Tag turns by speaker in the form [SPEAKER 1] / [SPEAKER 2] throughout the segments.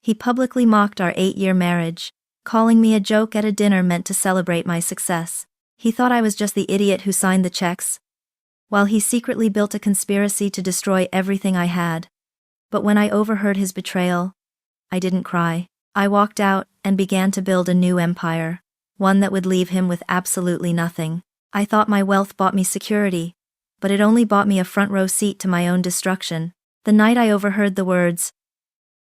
[SPEAKER 1] He publicly mocked our 8-year marriage, calling me a joke at a dinner meant to celebrate my success. He thought I was just the idiot who signed the checks, while he secretly built a conspiracy to destroy everything I had. But when I overheard his betrayal, I didn't cry. I walked out and began to build a new empire, one that would leave him with absolutely nothing. I thought my wealth bought me security, but it only bought me a front-row seat to my own destruction. The night I overheard the words,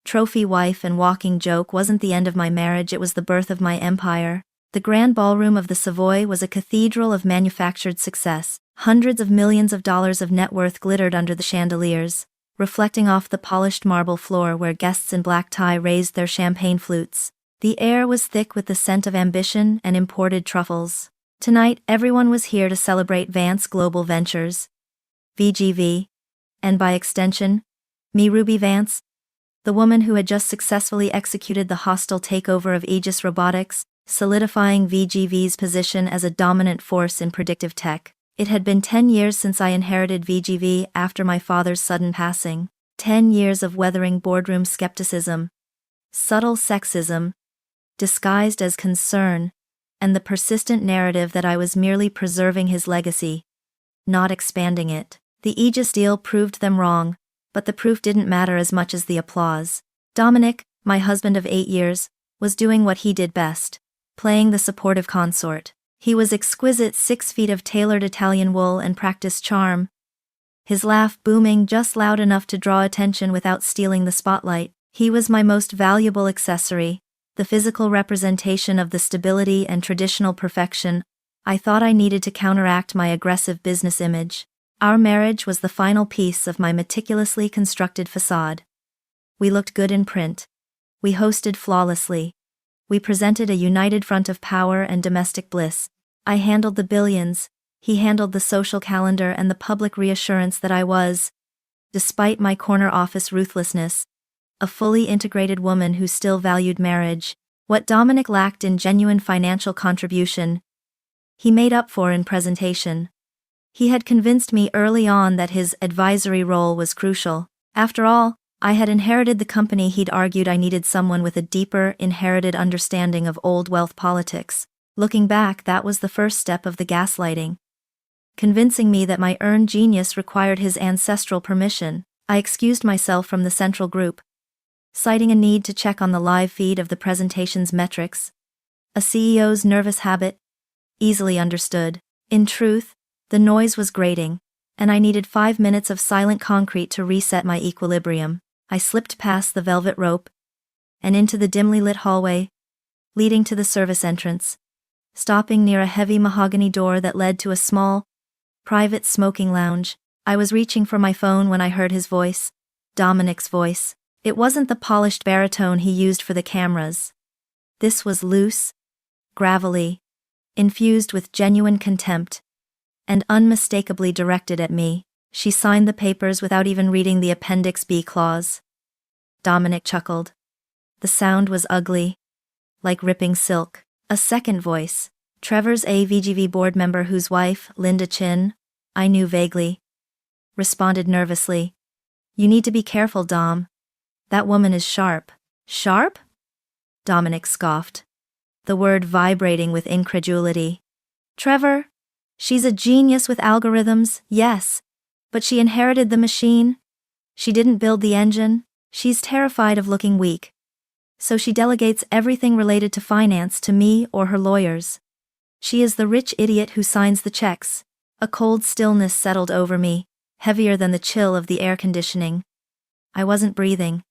[SPEAKER 1] "trophy wife and walking joke," wasn't the end of my marriage, it was the birth of my empire. The grand ballroom of the Savoy was a cathedral of manufactured success. Hundreds of millions of dollars of net worth glittered under the chandeliers, reflecting off the polished marble floor where guests in black tie raised their champagne flutes. The air was thick with the scent of ambition and imported truffles. Tonight, everyone was here to celebrate Vance Global Ventures, VGV, and by extension, me, Ruby Vance, the woman who had just successfully executed the hostile takeover of Aegis Robotics, solidifying VGV's position as a dominant force in predictive tech. It had been 10 years since I inherited VGV after my father's sudden passing. 10 years of weathering boardroom skepticism, subtle sexism, disguised as concern, and the persistent narrative that I was merely preserving his legacy, not expanding it. The Aegis deal proved them wrong, but the proof didn't matter as much as the applause. Dominic, my husband of 8 years, was doing what he did best, playing the supportive consort. He was exquisite, 6 feet of tailored Italian wool and practiced charm, his laugh booming just loud enough to draw attention without stealing the spotlight. He was my most valuable accessory, the physical representation of the stability and traditional perfection I thought I needed to counteract my aggressive business image. Our marriage was the final piece of my meticulously constructed facade. We looked good in print. We hosted flawlessly. We presented a united front of power and domestic bliss. I handled the billions, he handled the social calendar and the public reassurance that I was, despite my corner office ruthlessness, a fully integrated woman who still valued marriage. What Dominic lacked in genuine financial contribution, he made up for in presentation. He had convinced me early on that his advisory role was crucial. After all, I had inherited the company. He'd argued I needed someone with a deeper, inherited understanding of old wealth politics. Looking back, that was the first step of the gaslighting. Convincing me that my earned genius required his ancestral permission, I excused myself from the central group, citing a need to check on the live feed of the presentation's metrics. A CEO's nervous habit, easily understood. In truth, the noise was grating, and I needed 5 minutes of silent concrete to reset my equilibrium. I slipped past the velvet rope and into the dimly lit hallway, leading to the service entrance, stopping near a heavy mahogany door that led to a small, private smoking lounge. I was reaching for my phone when I heard his voice, Dominic's voice. It wasn't the polished baritone he used for the cameras. This was loose, gravelly, infused with genuine contempt, and unmistakably directed at me. She signed the papers without even reading the Appendix B clause. Dominic chuckled. The sound was ugly, like ripping silk. A second voice, Trevor's a VGV board member whose wife, Linda Chin, I knew vaguely, responded nervously. You need to be careful, Dom. That woman is sharp. Sharp? Dominic scoffed, the word vibrating with incredulity. Trevor, she's a genius with algorithms, yes, but she inherited the machine. She didn't build the engine. She's terrified of looking weak, so she delegates everything related to finance to me or her lawyers. She is the rich idiot who signs the checks. A cold stillness settled over me, heavier than the chill of the air conditioning. I wasn't breathing.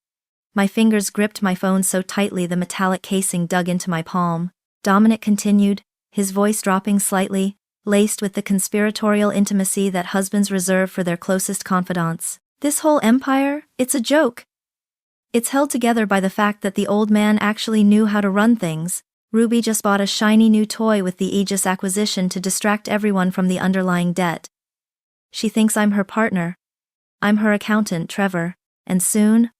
[SPEAKER 1] My fingers gripped my phone so tightly the metallic casing dug into my palm. Dominic continued, his voice dropping slightly, laced with the conspiratorial intimacy that husbands reserve for their closest confidants. This whole empire, it's a joke. It's held together by the fact that the old man actually knew how to run things. Ruby just bought a shiny new toy with the Aegis acquisition to distract everyone from the underlying debt. She thinks I'm her partner. I'm her accountant, Trevor, and soon,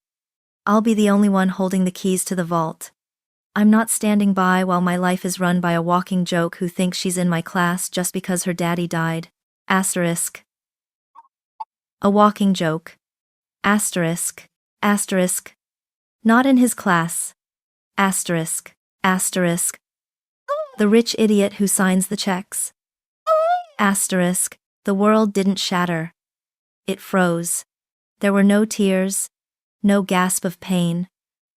[SPEAKER 1] I'll be the only one holding the keys to the vault. I'm not standing by while my life is run by a walking joke who thinks she's in my class just because her daddy died. Asterisk. A walking joke. Asterisk. Asterisk. Not in his class. Asterisk. Asterisk. The rich idiot who signs the checks. Asterisk. The world didn't shatter. It froze. There were no tears, no gasp of pain,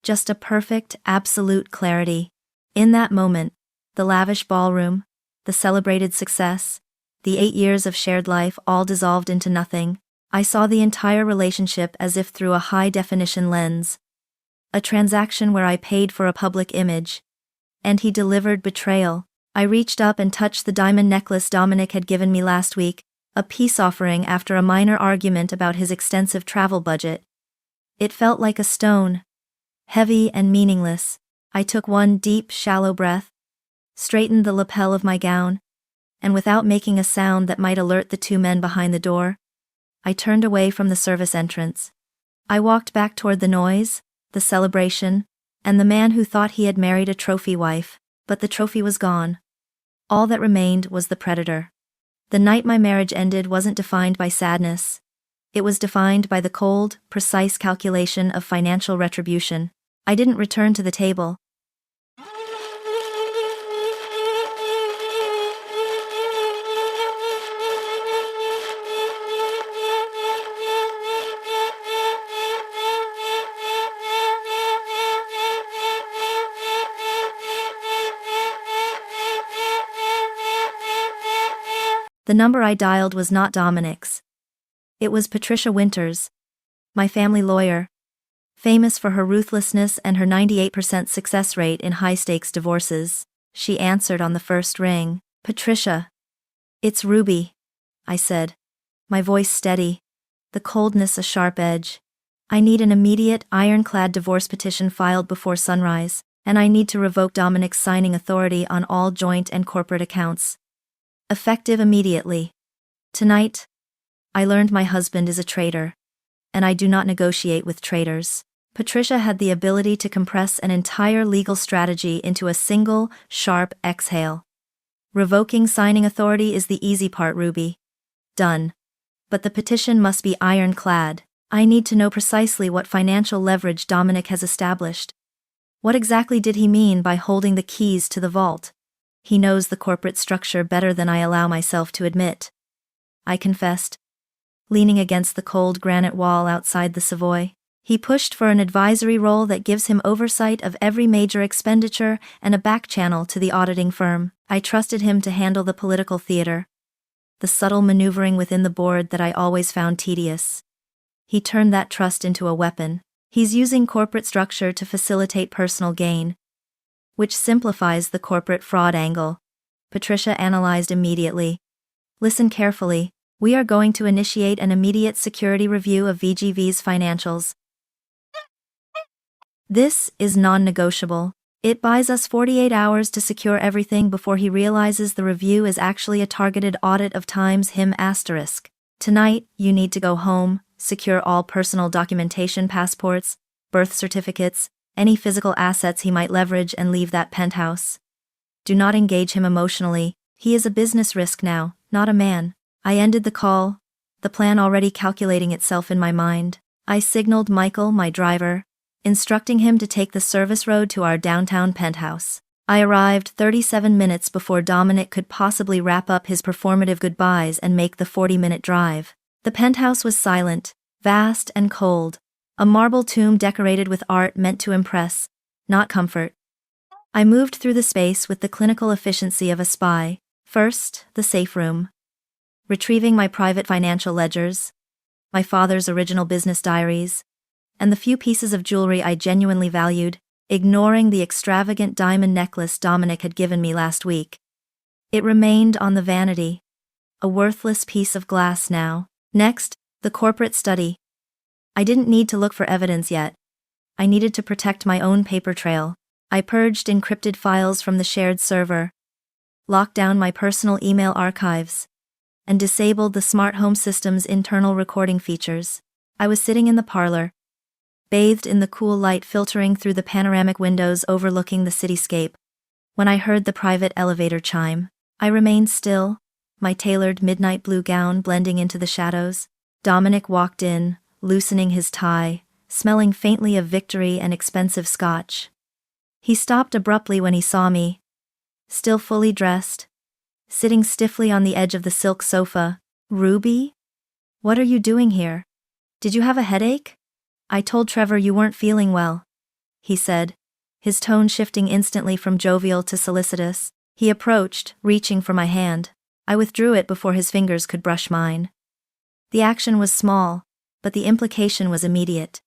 [SPEAKER 1] just a perfect, absolute clarity. In that moment, the lavish ballroom, the celebrated success, the 8 years of shared life all dissolved into nothing. I saw the entire relationship as if through a high-definition lens. A transaction where I paid for a public image. And he delivered betrayal. I reached up and touched the diamond necklace Dominic had given me last week, a peace offering after a minor argument about his extensive travel budget. It felt like a stone. Heavy and meaningless. I took one deep, shallow breath, straightened the lapel of my gown, and without making a sound that might alert the 2 men behind the door, I turned away from the service entrance. I walked back toward the noise, the celebration, and the man who thought he had married a trophy wife, but the trophy was gone. All that remained was the predator. The night my marriage ended wasn't defined by sadness. It was defined by the cold, precise calculation of financial retribution. I didn't return to the table. The number I dialed was not Dominic's. It was Patricia Winters, my family lawyer, famous for her ruthlessness and her 98% success rate in high-stakes divorces. She answered on the first ring. "Patricia." "It's Ruby," I said, my voice steady, the coldness a sharp edge. "I need an immediate, ironclad divorce petition filed before sunrise, and I need to revoke Dominic's signing authority on all joint and corporate accounts. Effective immediately. Tonight, I learned my husband is a traitor, and I do not negotiate with traitors." Patricia had the ability to compress an entire legal strategy into a single, sharp exhale. "Revoking signing authority is the easy part, Ruby. Done. But the petition must be ironclad. I need to know precisely what financial leverage Dominic has established. What exactly did he mean by holding the keys to the vault? He knows the corporate structure better than I allow myself to admit," I confessed, leaning against the cold granite wall outside the Savoy. "He pushed for an advisory role that gives him oversight of every major expenditure and a back channel to the auditing firm. I trusted him to handle the political theater, the subtle maneuvering within the board that I always found tedious. He turned that trust into a weapon. He's using corporate structure to facilitate personal gain, which simplifies the corporate fraud angle," Patricia analyzed immediately. "Listen carefully. We are going to initiate an immediate security review of VGV's financials. This is non-negotiable. It buys us 48 hours to secure everything before he realizes the review is actually a targeted audit of times him asterisk. Tonight, you need to go home, secure all personal documentation, passports, birth certificates, any physical assets he might leverage, and leave that penthouse. Do not engage him emotionally. He is a business risk now, not a man." I ended the call, the plan already calculating itself in my mind. I signaled Michael, my driver, instructing him to take the service road to our downtown penthouse. I arrived 37 minutes before Dominic could possibly wrap up his performative goodbyes and make the 40-minute drive. The penthouse was silent, vast and cold, a marble tomb decorated with art meant to impress, not comfort. I moved through the space with the clinical efficiency of a spy. First, the safe room. Retrieving my private financial ledgers, my father's original business diaries, and the few pieces of jewelry I genuinely valued, ignoring the extravagant diamond necklace Dominic had given me last week. It remained on the vanity, a worthless piece of glass now. Next, the corporate study. I didn't need to look for evidence yet. I needed to protect my own paper trail. I purged encrypted files from the shared server, locked down my personal email archives, and disabled the smart home system's internal recording features. I was sitting in the parlor, bathed in the cool light filtering through the panoramic windows overlooking the cityscape, when I heard the private elevator chime. I remained still, my tailored midnight blue gown blending into the shadows. Dominic walked in, loosening his tie, smelling faintly of victory and expensive scotch. He stopped abruptly when he saw me, still fully dressed, sitting stiffly on the edge of the silk sofa. "Ruby? What are you doing here? Did you have a headache? I told Trevor you weren't feeling well," he said, his tone shifting instantly from jovial to solicitous. He approached, reaching for my hand. I withdrew it before his fingers could brush mine. The action was small, but the implication was immediate.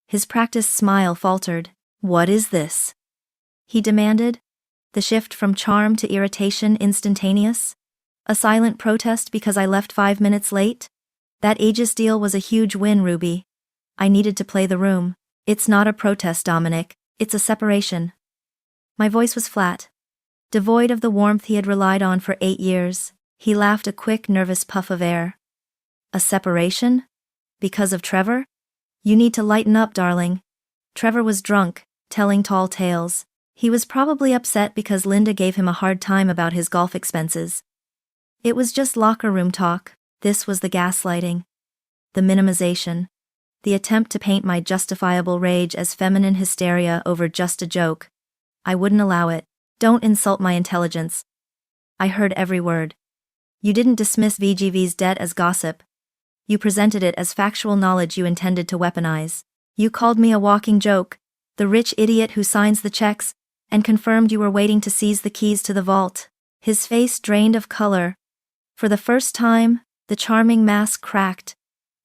[SPEAKER 1] His practiced smile faltered. "What is this?" he demanded, the shift from charm to irritation instantaneous. A silent protest because I left 5 minutes late? That Aegis deal was a huge win, Ruby. I needed to play the room. "It's not a protest, Dominic. It's a separation." My voice was flat, devoid of the warmth he had relied on for 8 years. He laughed a quick, nervous puff of air. "A separation? Because of Trevor? You need to lighten up, darling." Trevor was drunk, telling tall tales. He was probably upset because Linda gave him a hard time about his golf expenses. It was just locker room talk. This was the gaslighting, the minimization, the attempt to paint my justifiable rage as feminine hysteria over just a joke. I wouldn't allow it. "Don't insult my intelligence." I heard every word. "You didn't dismiss VGV's debt as gossip. You presented it as factual knowledge you intended to weaponize. You called me a walking joke, the rich idiot who signs the checks, and confirmed you were waiting to seize the keys to the vault." His face drained of color. For the first time, the charming mask cracked,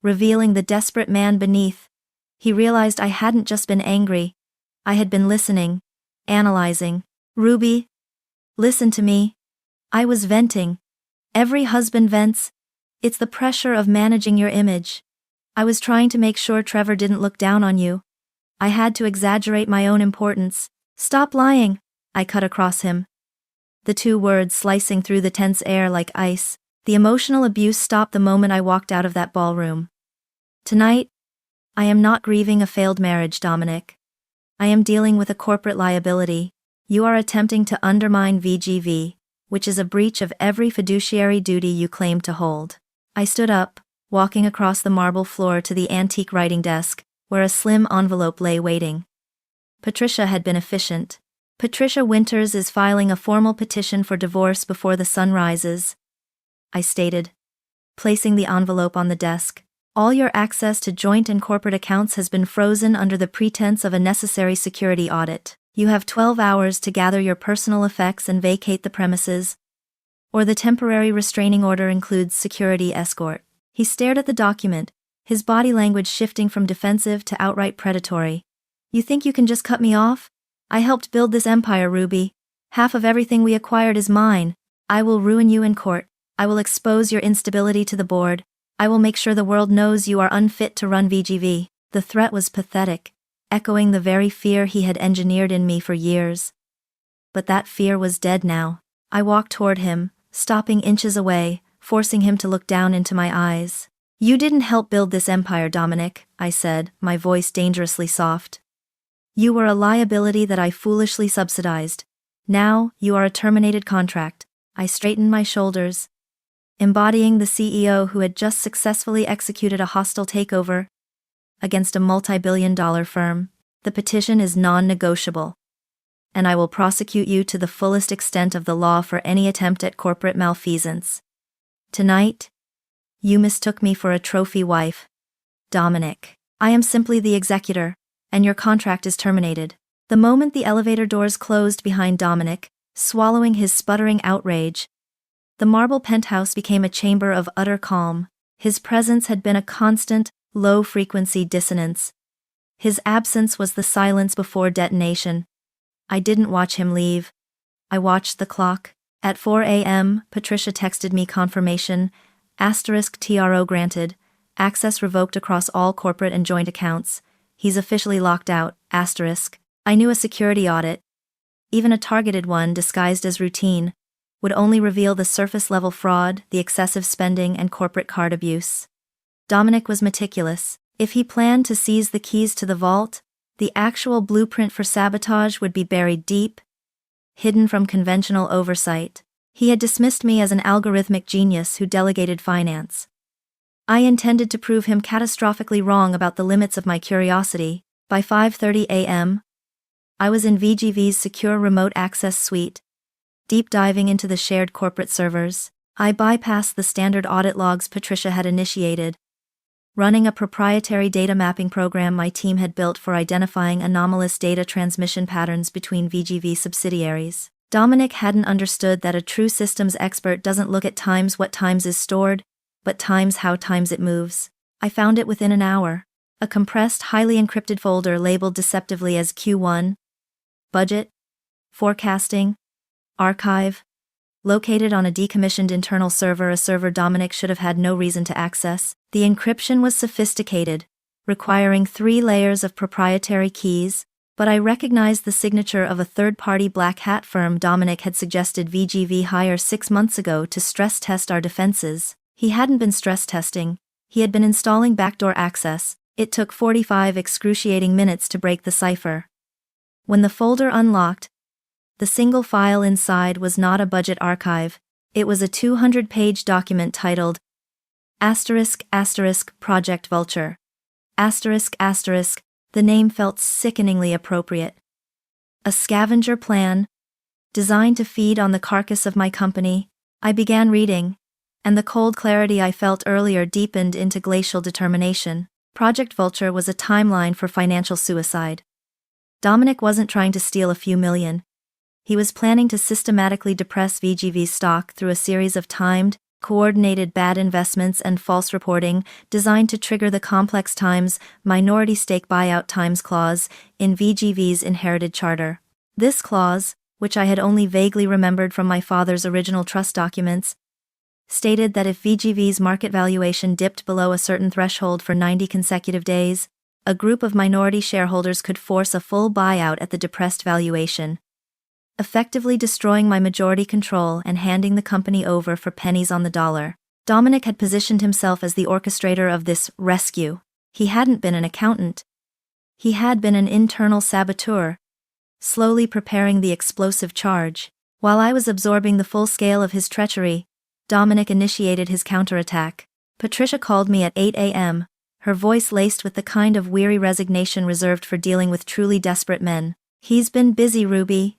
[SPEAKER 1] revealing the desperate man beneath. He realized I hadn't just been angry. I had been listening, analyzing. "Ruby, listen to me." I was venting. Every husband vents. It's the pressure of managing your image. I was trying to make sure Trevor didn't look down on you. I had to exaggerate my own importance. "Stop lying," I cut across him, the 2 words slicing through the tense air like ice. The emotional abuse stopped the moment I walked out of that ballroom. Tonight, I am not grieving a failed marriage, Dominic. I am dealing with a corporate liability. You are attempting to undermine VGV, which is a breach of every fiduciary duty you claim to hold. I stood up, walking across the marble floor to the antique writing desk, where a slim envelope lay waiting. Patricia had been efficient. "Patricia Winters is filing a formal petition for divorce before the sun rises," I stated, placing the envelope on the desk. "All your access to joint and corporate accounts has been frozen under the pretense of a necessary security audit. You have 12 hours to gather your personal effects and vacate the premises, or the temporary restraining order includes security escort." He stared at the document, his body language shifting from defensive to outright predatory. "You think you can just cut me off? I helped build this empire, Ruby. Half of everything we acquired is mine. I will ruin you in court. I will expose your instability to the board. I will make sure the world knows you are unfit to run VGV." The threat was pathetic, echoing the very fear he had engineered in me for years. But that fear was dead now. I walked toward him, stopping inches away, forcing him to look down into my eyes. "You didn't help build this empire, Dominic," I said, my voice dangerously soft. "You were a liability that I foolishly subsidized. Now, you are a terminated contract." I straightened my shoulders, embodying the CEO who had just successfully executed a hostile takeover against a multi-billion-dollar firm. "The petition is non-negotiable, and I will prosecute you to the fullest extent of the law for any attempt at corporate malfeasance. Tonight, you mistook me for a trophy wife, Dominic. I am simply the executor, and your contract is terminated." The moment the elevator doors closed behind Dominic, swallowing his sputtering outrage, the marble penthouse became a chamber of utter calm. His presence had been a constant, low-frequency dissonance. His absence was the silence before detonation. I didn't watch him leave. I watched the clock. At 4 a.m., Patricia texted me confirmation, *TRO granted, access revoked across all corporate and joint accounts. He's officially locked out, *. I knew a security audit, even a targeted one disguised as routine, would only reveal the surface-level fraud, the excessive spending, and corporate card abuse. Dominic was meticulous. If he planned to seize the keys to the vault, the actual blueprint for sabotage would be buried deep, hidden from conventional oversight. He had dismissed me as an algorithmic genius who delegated finance. I intended to prove him catastrophically wrong about the limits of my curiosity. By 5:30 a.m., I was in VGV's secure remote access suite, deep diving into the shared corporate servers. I bypassed the standard audit logs Patricia had initiated, running a proprietary data mapping program my team had built for identifying anomalous data transmission patterns between VGV subsidiaries. Dominic hadn't understood that a true systems expert doesn't look at times what times is stored, but times how times it moves. I found it within an hour. A compressed, highly encrypted folder labeled deceptively as Q1, Budget, Forecasting, Archive, located on a decommissioned internal server, a server Dominic should have had no reason to access. The encryption was sophisticated, requiring 3 layers of proprietary keys, but I recognized the signature of a third-party black hat firm Dominic had suggested VGV hire 6 months ago to stress test our defenses. He hadn't been stress testing, he had been installing backdoor access. It took 45 excruciating minutes to break the cipher. When the folder unlocked, the single file inside was not a budget archive, it was a 200-page document titled Project Vulture. The name felt sickeningly appropriate. A scavenger plan, designed to feed on the carcass of my company. I began reading, and the cold clarity I felt earlier deepened into glacial determination. Project Vulture was a timeline for financial suicide. Dominic wasn't trying to steal a few million. He was planning to systematically depress VGV's stock through a series of timed, coordinated bad investments and false reporting designed to trigger the complex times minority stake buyout times clause in VGV's inherited charter. This clause, which I had only vaguely remembered from my father's original trust documents, stated that if VGV's market valuation dipped below a certain threshold for 90 consecutive days, a group of minority shareholders could force a full buyout at the depressed valuation, effectively destroying my majority control and handing the company over for pennies on the dollar. Dominic had positioned himself as the orchestrator of this rescue. He hadn't been an accountant. He had been an internal saboteur, slowly preparing the explosive charge. While I was absorbing the full scale of his treachery, Dominic initiated his counterattack. Patricia called me at 8 a.m., her voice laced with the kind of weary resignation reserved for dealing with truly desperate men. "He's been busy, Ruby.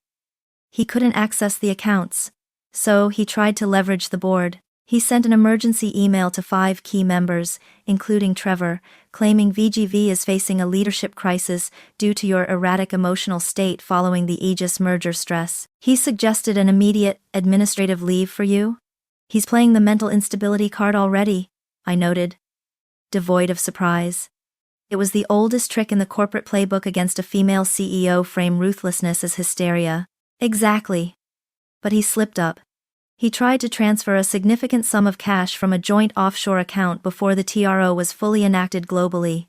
[SPEAKER 1] He couldn't access the accounts, so he tried to leverage the board. He sent an emergency email to 5 key members, including Trevor, claiming VGV is facing a leadership crisis due to your erratic emotional state following the Aegis merger stress. He suggested an immediate administrative leave for you. He's playing the mental instability card already," I noted, devoid of surprise. It was the oldest trick in the corporate playbook against a female CEO: frame ruthlessness as hysteria. Exactly. But he slipped up. He tried to transfer a significant sum of cash from a joint offshore account before the TRO was fully enacted globally.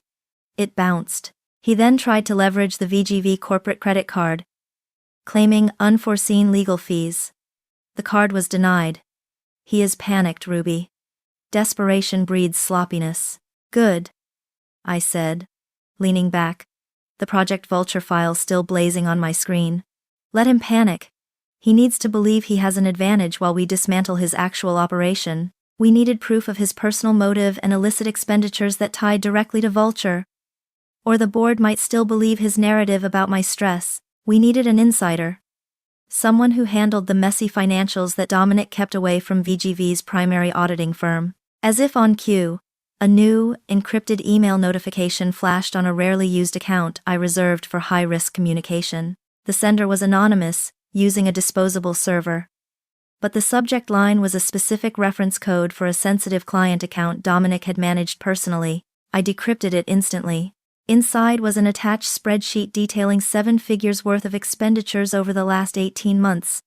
[SPEAKER 1] It bounced. He then tried to leverage the VGV corporate credit card, claiming unforeseen legal fees. The card was denied. He is panicked, Ruby. Desperation breeds sloppiness. Good, I said, leaning back, the Project Vulture file still blazing on my screen. Let him panic. He needs to believe he has an advantage while we dismantle his actual operation. We needed proof of his personal motive and illicit expenditures that tied directly to Vulture. Or the board might still believe his narrative about my stress. We needed an insider. Someone who handled the messy financials that Dominic kept away from VGV's primary auditing firm. As if on cue, a new, encrypted email notification flashed on a rarely used account I reserved for high-risk communication. The sender was anonymous, using a disposable server. But the subject line was a specific reference code for a sensitive client account Dominic had managed personally. I decrypted it instantly. Inside was an attached spreadsheet detailing 7 figures worth of expenditures over the last 18 months.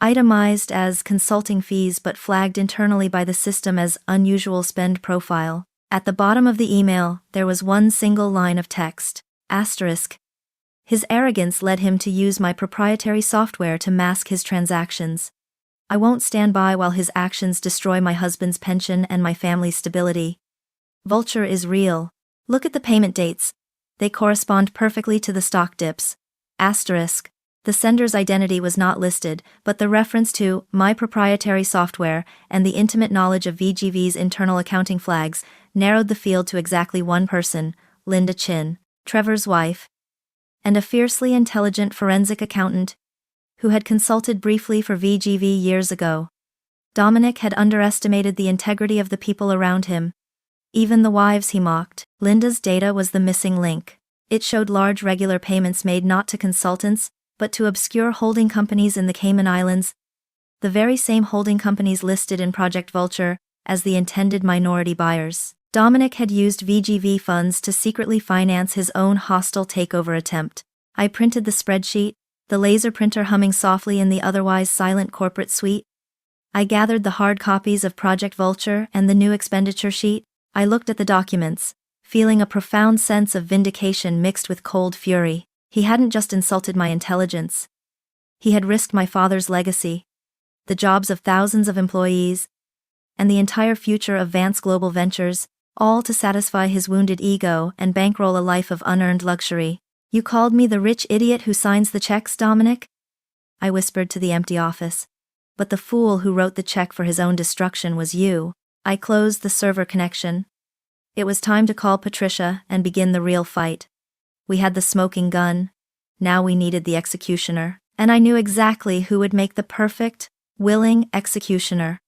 [SPEAKER 1] Itemized as consulting fees but flagged internally by the system as unusual spend profile. At the bottom of the email, there was one single line of text. Asterisk. His arrogance led him to use my proprietary software to mask his transactions. I won't stand by while his actions destroy my husband's pension and my family's stability. Vulture is real. Look at the payment dates. They correspond perfectly to the stock dips. Asterisk. The sender's identity was not listed, but the reference to my proprietary software and the intimate knowledge of VGV's internal accounting flags narrowed the field to exactly one person, Linda Chin, Trevor's wife, and a fiercely intelligent forensic accountant who had consulted briefly for VGV years ago. Dominic had underestimated the integrity of the people around him, even the wives he mocked. Linda's data was the missing link. It showed large regular payments made not to consultants, but to obscure holding companies in the Cayman Islands, the very same holding companies listed in Project Vulture as the intended minority buyers. Dominic had used VGV funds to secretly finance his own hostile takeover attempt. I printed the spreadsheet, the laser printer humming softly in the otherwise silent corporate suite. I gathered the hard copies of Project Vulture and the new expenditure sheet. I looked at the documents, feeling a profound sense of vindication mixed with cold fury. He hadn't just insulted my intelligence. He had risked my father's legacy, the jobs of thousands of employees, and the entire future of Vance Global Ventures, all to satisfy his wounded ego and bankroll a life of unearned luxury. You called me the rich idiot who signs the checks, Dominic? I whispered to the empty office. But the fool who wrote the check for his own destruction was you. I closed the server connection. It was time to call Patricia and begin the real fight. We had the smoking gun. Now we needed the executioner, and I knew exactly who would make the perfect, willing executioner.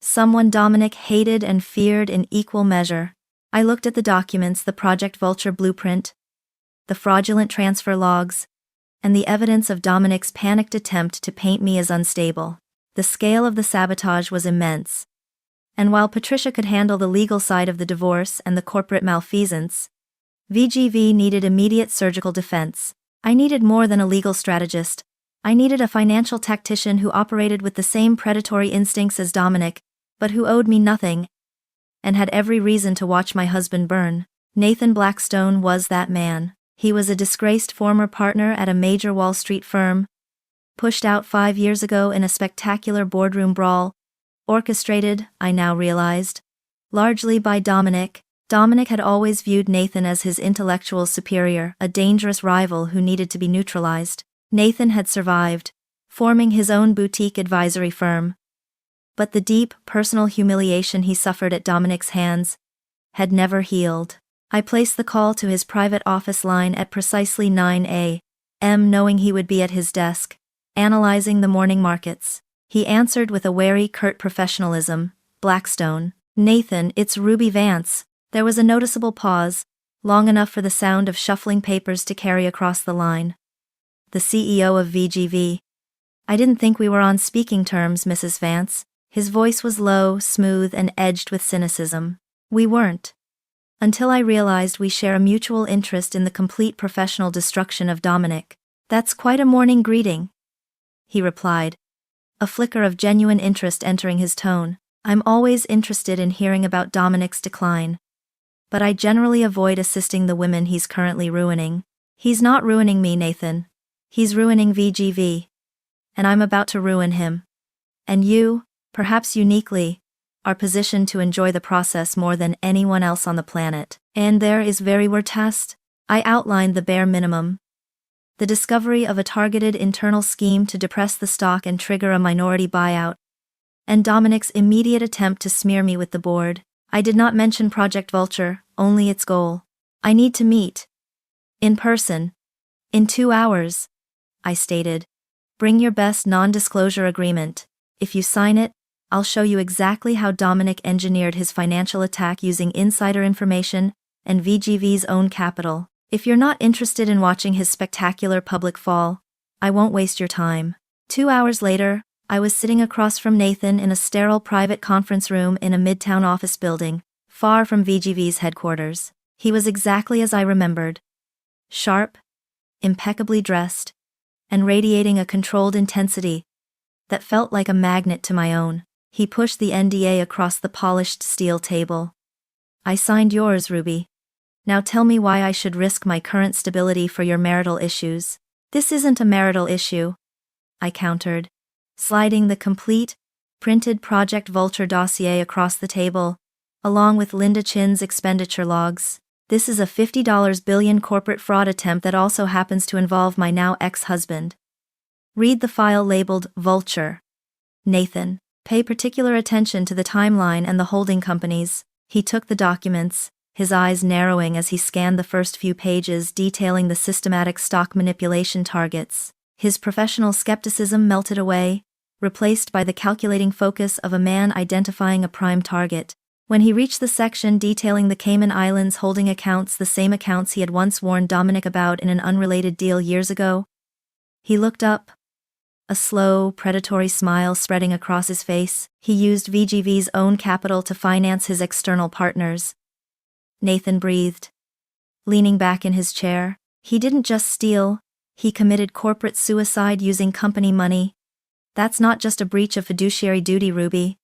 [SPEAKER 1] Someone Dominic hated and feared in equal measure. I looked at the documents, the Project Vulture blueprint, the fraudulent transfer logs, and the evidence of Dominic's panicked attempt to paint me as unstable. The scale of the sabotage was immense. And while Patricia could handle the legal side of the divorce and the corporate malfeasance, VGV needed immediate surgical defense. I needed more than a legal strategist. I needed a financial tactician who operated with the same predatory instincts as Dominic, but who owed me nothing, and had every reason to watch my husband burn. Nathan Blackstone was that man. He was a disgraced former partner at a major Wall Street firm, pushed out 5 years ago in a spectacular boardroom brawl, orchestrated, I now realized, largely by Dominic. Dominic had always viewed Nathan as his intellectual superior, a dangerous rival who needed to be neutralized. Nathan had survived, forming his own boutique advisory firm. But the deep, personal humiliation he suffered at Dominic's hands had never healed. I placed the call to his private office line at precisely 9 a.m. knowing he would be at his desk, analyzing the morning markets. He answered with a wary, curt professionalism. Blackstone. Nathan, it's Ruby Vance. There was a noticeable pause, long enough for the sound of shuffling papers to carry across the line. The CEO of VGV. I didn't think we were on speaking terms, Mrs. Vance. His voice was low, smooth, and edged with cynicism. We weren't. Until I realized we share a mutual interest in the complete professional destruction of Dominic. That's quite a morning greeting, he replied, a flicker of genuine interest entering his tone. I'm always interested in hearing about Dominic's decline, but I generally avoid assisting the women he's currently ruining. He's not ruining me, Nathan. He's ruining VGV. And I'm about to ruin him. And you, perhaps uniquely, are positioned to enjoy the process more than anyone else on the planet. And there is very word test. I outlined the bare minimum. The discovery of a targeted internal scheme to depress the stock and trigger a minority buyout, and Dominic's immediate attempt to smear me with the board. I did not mention Project Vulture, only its goal. I need to meet. In person. In 2 hours. I stated. Bring your best non-disclosure agreement. If you sign it, I'll show you exactly how Dominic engineered his financial attack using insider information and VGV's own capital. If you're not interested in watching his spectacular public fall, I won't waste your time. 2 hours later, I was sitting across from Nathan in a sterile private conference room in a midtown office building, far from VGV's headquarters. He was exactly as I remembered. Sharp, impeccably dressed, and radiating a controlled intensity that felt like a magnet to my own. He pushed the NDA across the polished steel table. I signed yours, Ruby. Now tell me why I should risk my current stability for your marital issues. This isn't a marital issue, I countered, sliding the complete, printed Project Vulture dossier across the table, along with Linda Chin's expenditure logs. This is a $50 billion corporate fraud attempt that also happens to involve my now ex-husband. Read the file labeled Vulture. Nathan, pay particular attention to the timeline and the holding companies. He took the documents, his eyes narrowing as he scanned the first few pages detailing the systematic stock manipulation targets. His professional skepticism melted away, replaced by the calculating focus of a man identifying a prime target. When he reached the section detailing the Cayman Islands holding accounts, the same accounts he had once warned Dominic about in an unrelated deal years ago, he looked up, a slow, predatory smile spreading across his face. He used VGV's own capital to finance his external partners. Nathan breathed. Leaning back in his chair, he didn't just steal, he committed corporate suicide using company money. That's not just a breach of fiduciary duty, Ruby.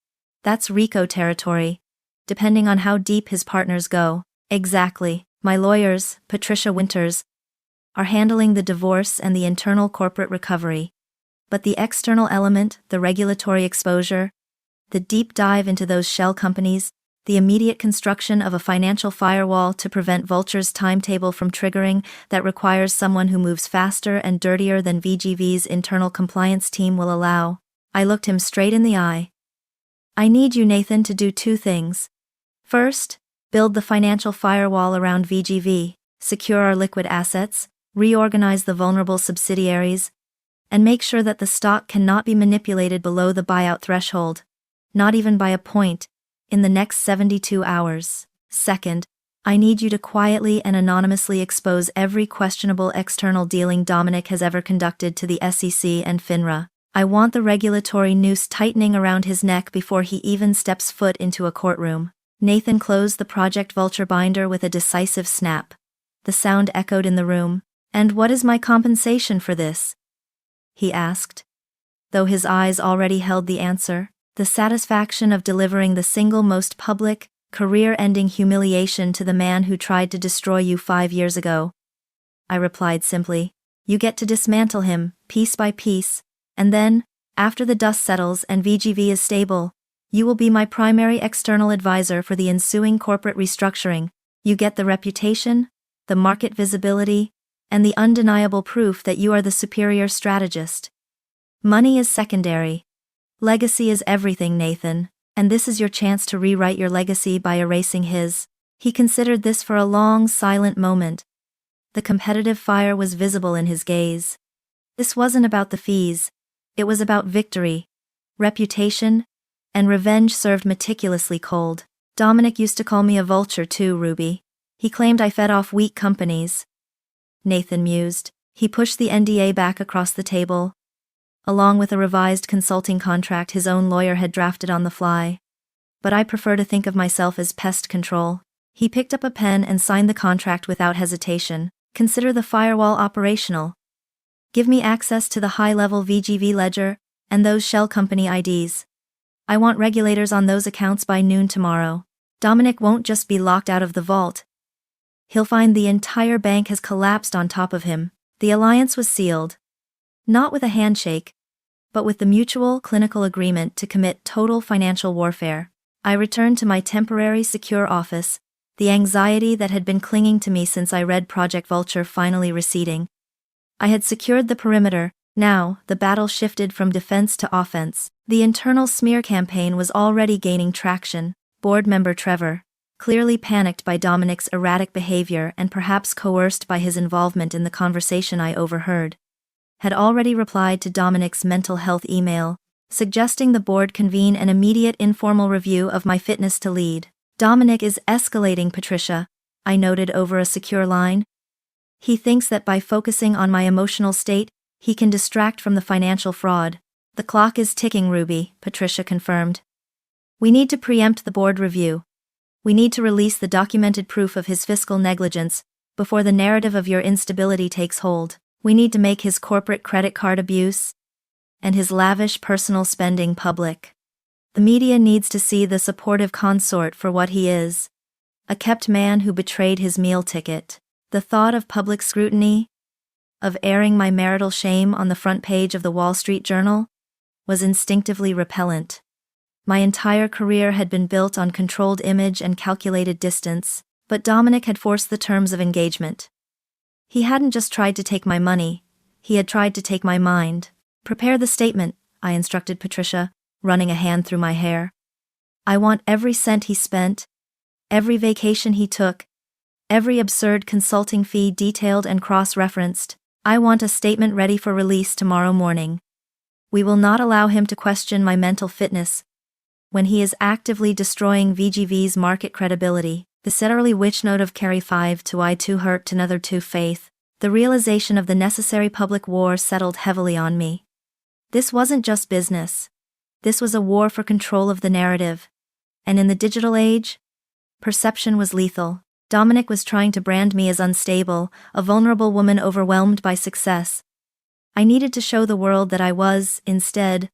[SPEAKER 1] That's RICO territory, depending on how deep his partners go. Exactly. My lawyers, Patricia Winters, are handling the divorce and the internal corporate recovery. But the external element, the regulatory exposure, the deep dive into those shell companies, the immediate construction of a financial firewall to prevent Vulture's timetable from triggering, that requires someone who moves faster and dirtier than VGV's internal compliance team will allow. I looked him straight in the eye. I need you, Nathan, to do two things. First, build the financial firewall around VGV, secure our liquid assets, reorganize the vulnerable subsidiaries, and make sure that the stock cannot be manipulated below the buyout threshold, not even by a point, in the next 72 hours. Second, I need you to quietly and anonymously expose every questionable external dealing Dominic has ever conducted to the SEC and FINRA. I want the regulatory noose tightening around his neck before he even steps foot into a courtroom. Nathan closed the Project Vulture binder with a decisive snap. The sound echoed in the room. And what is my compensation for this? He asked, though his eyes already held the answer. The satisfaction of delivering the single most public, career-ending humiliation to the man who tried to destroy you 5 years ago. I replied simply. You get to dismantle him, piece by piece, and then, after the dust settles and VGV is stable, you will be my primary external advisor for the ensuing corporate restructuring. You get the reputation, the market visibility, and the undeniable proof that you are the superior strategist. Money is secondary. Legacy is everything, Nathan, and this is your chance to rewrite your legacy by erasing his. He considered this for a long, silent moment. The competitive fire was visible in his gaze. This wasn't about the fees. It was about victory, reputation, and revenge served meticulously cold. Dominic used to call me a vulture too, Ruby. He claimed I fed off weak companies. Nathan mused. He pushed the NDA back across the table, along with a revised consulting contract his own lawyer had drafted on the fly. But I prefer to think of myself as pest control. He picked up a pen and signed the contract without hesitation. Consider the firewall operational. Give me access to the high-level VGV ledger and those shell company IDs. I want regulators on those accounts by noon tomorrow. Dominic won't just be locked out of the vault. He'll find the entire bank has collapsed on top of him. The alliance was sealed. Not with a handshake, but with the mutual, clinical agreement to commit total financial warfare. I returned to my temporary, secure office, the anxiety that had been clinging to me since I read Project Vulture finally receding. I had secured the perimeter. Now, the battle shifted from defense to offense. The internal smear campaign was already gaining traction. Board member Trevor, clearly panicked by Dominic's erratic behavior and perhaps coerced by his involvement in the conversation I overheard, had already replied to Dominic's mental health email, suggesting the board convene an immediate informal review of my fitness to lead. Dominic is escalating, Patricia, I noted over a secure line. He thinks that by focusing on my emotional state, he can distract from the financial fraud. The clock is ticking, Ruby, Patricia confirmed. We need to preempt the board review. We need to release the documented proof of his fiscal negligence before the narrative of your instability takes hold. We need to make his corporate credit card abuse and his lavish personal spending public. The media needs to see the supportive consort for what he is, a kept man who betrayed his meal ticket. The thought of public scrutiny, of airing my marital shame on the front page of the Wall Street Journal, was instinctively repellent. My entire career had been built on controlled image and calculated distance, but Dominic had forced the terms of engagement. He hadn't just tried to take my money, he had tried to take my mind. Prepare the statement, I instructed Patricia, running a hand through my hair. I want every cent he spent, every vacation he took, every absurd consulting fee detailed and cross-referenced. I want a statement ready for release tomorrow morning. We will not allow him to question my mental fitness when he is actively destroying VGV's market credibility. The literally witch note of carry 5 to I 2 hurt to another 2 faith. The realization of the necessary public war settled heavily on me. This wasn't just business. This was a war for control of the narrative. And in the digital age, perception was lethal. Dominic was trying to brand me as unstable, a vulnerable woman overwhelmed by success. I needed to show the world that I was, instead,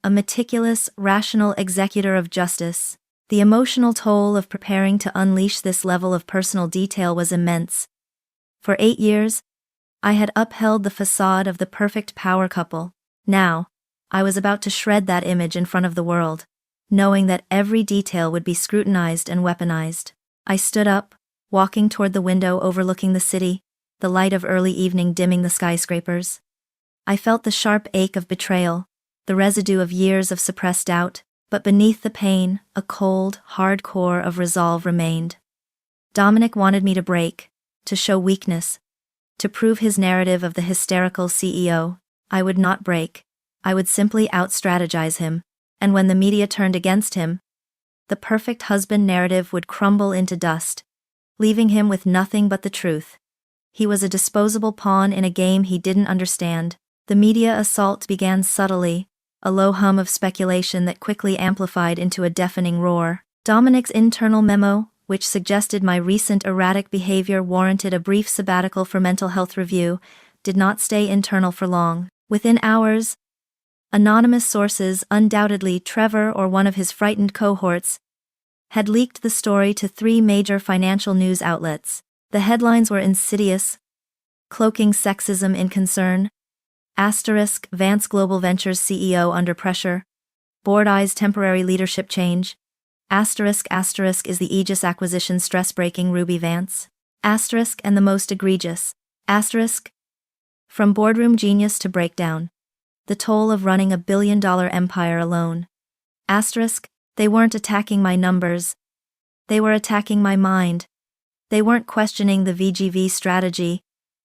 [SPEAKER 1] a meticulous, rational executor of justice. The emotional toll of preparing to unleash this level of personal detail was immense. For 8 years, I had upheld the facade of the perfect power couple. Now, I was about to shred that image in front of the world, knowing that every detail would be scrutinized and weaponized. I stood up, walking toward the window overlooking the city, the light of early evening dimming the skyscrapers. I felt the sharp ache of betrayal, the residue of years of suppressed doubt, but beneath the pain, a cold, hard core of resolve remained. Dominic wanted me to break, to show weakness, to prove his narrative of the hysterical CEO. I would not break. I would simply out-strategize him, and when the media turned against him, the perfect husband narrative would crumble into dust, leaving him with nothing but the truth. He was a disposable pawn in a game he didn't understand. The media assault began subtly, a low hum of speculation that quickly amplified into a deafening roar. Dominic's internal memo, which suggested my recent erratic behavior warranted a brief sabbatical for mental health review, did not stay internal for long. Within hours, anonymous sources, undoubtedly Trevor or one of his frightened cohorts, had leaked the story to 3 major financial news outlets. The headlines were insidious: cloaking sexism in concern, * Vance Global Ventures CEO under pressure, board eyes temporary leadership change, * is the Aegis acquisition stress-breaking Ruby Vance, * and the most egregious, * from boardroom genius to breakdown, the toll of running a billion-dollar empire alone. * They weren't attacking my numbers. They were attacking my mind. They weren't questioning the VGV strategy.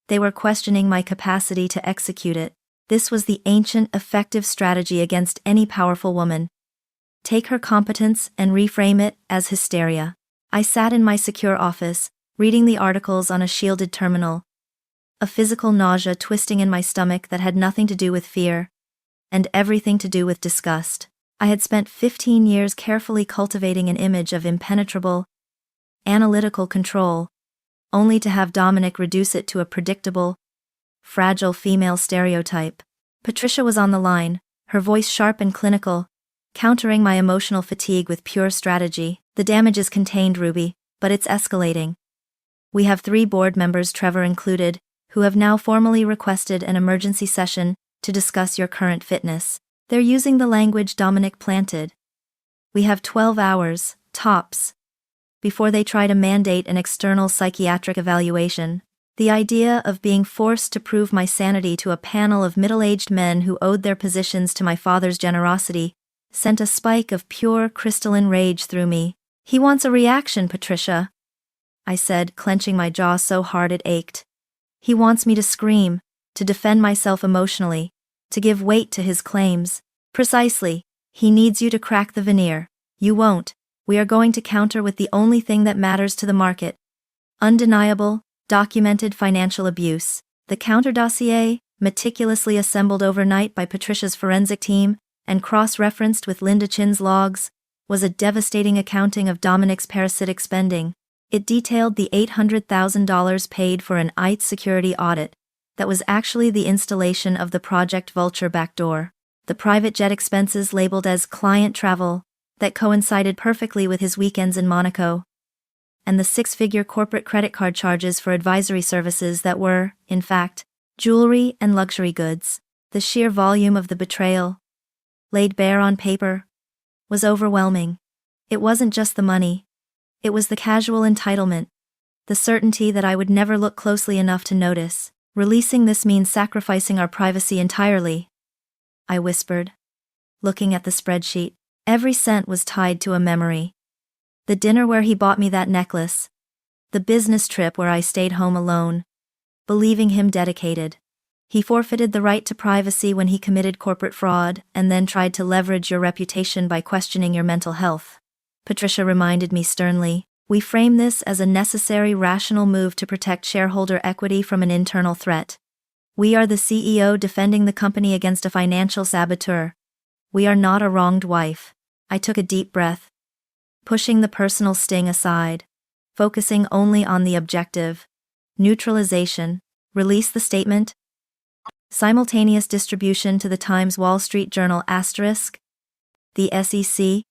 [SPEAKER 1] They were questioning my capacity to execute it. This was the ancient, effective strategy against any powerful woman. Take her competence and reframe it as hysteria. I sat in my secure office, reading the articles on a shielded terminal, a physical nausea twisting in my stomach that had nothing to do with fear, and everything to do with disgust. I had spent 15 years carefully cultivating an image of impenetrable, analytical control, only to have Dominic reduce it to a predictable, fragile female stereotype. Patricia was on the line, her voice sharp and clinical, countering my emotional fatigue with pure strategy. The damage is contained, Ruby, but it's escalating. We have 3 board members, Trevor included, who have now formally requested an emergency session to discuss your current fitness. They're using the language Dominic planted. We have 12 hours, tops, before they try to mandate an external psychiatric evaluation. The idea of being forced to prove my sanity to a panel of middle-aged men who owed their positions to my father's generosity sent a spike of pure crystalline rage through me. He wants a reaction, Patricia, I said, clenching my jaw so hard it ached. He wants me to scream, to defend myself emotionally, to give weight to his claims. Precisely. He needs you to crack the veneer. You won't. We are going to counter with the only thing that matters to the market. Undeniable, documented financial abuse. The counter dossier, meticulously assembled overnight by Patricia's forensic team and cross-referenced with Linda Chin's logs, was a devastating accounting of Dominic's parasitic spending. It detailed the $800,000 paid for an IT security audit that was actually the installation of the Project Vulture backdoor, the private jet expenses labeled as client travel that coincided perfectly with his weekends in Monaco, and the 6-figure corporate credit card charges for advisory services that were, in fact, jewelry and luxury goods. The sheer volume of the betrayal, laid bare on paper, was overwhelming. It wasn't just the money. It was the casual entitlement, the certainty that I would never look closely enough to notice. Releasing this means sacrificing our privacy entirely, I whispered, looking at the spreadsheet. Every cent was tied to a memory. The dinner where he bought me that necklace. The business trip where I stayed home alone, believing him dedicated. He forfeited the right to privacy when he committed corporate fraud and then tried to leverage your reputation by questioning your mental health. Patricia reminded me sternly, we frame this as a necessary rational move to protect shareholder equity from an internal threat. We are the CEO defending the company against a financial saboteur. We are not a wronged wife. I took a deep breath, pushing the personal sting aside, focusing only on the objective. Neutralization. Release the statement. Simultaneous distribution to the Times Wall Street Journal *, the SEC,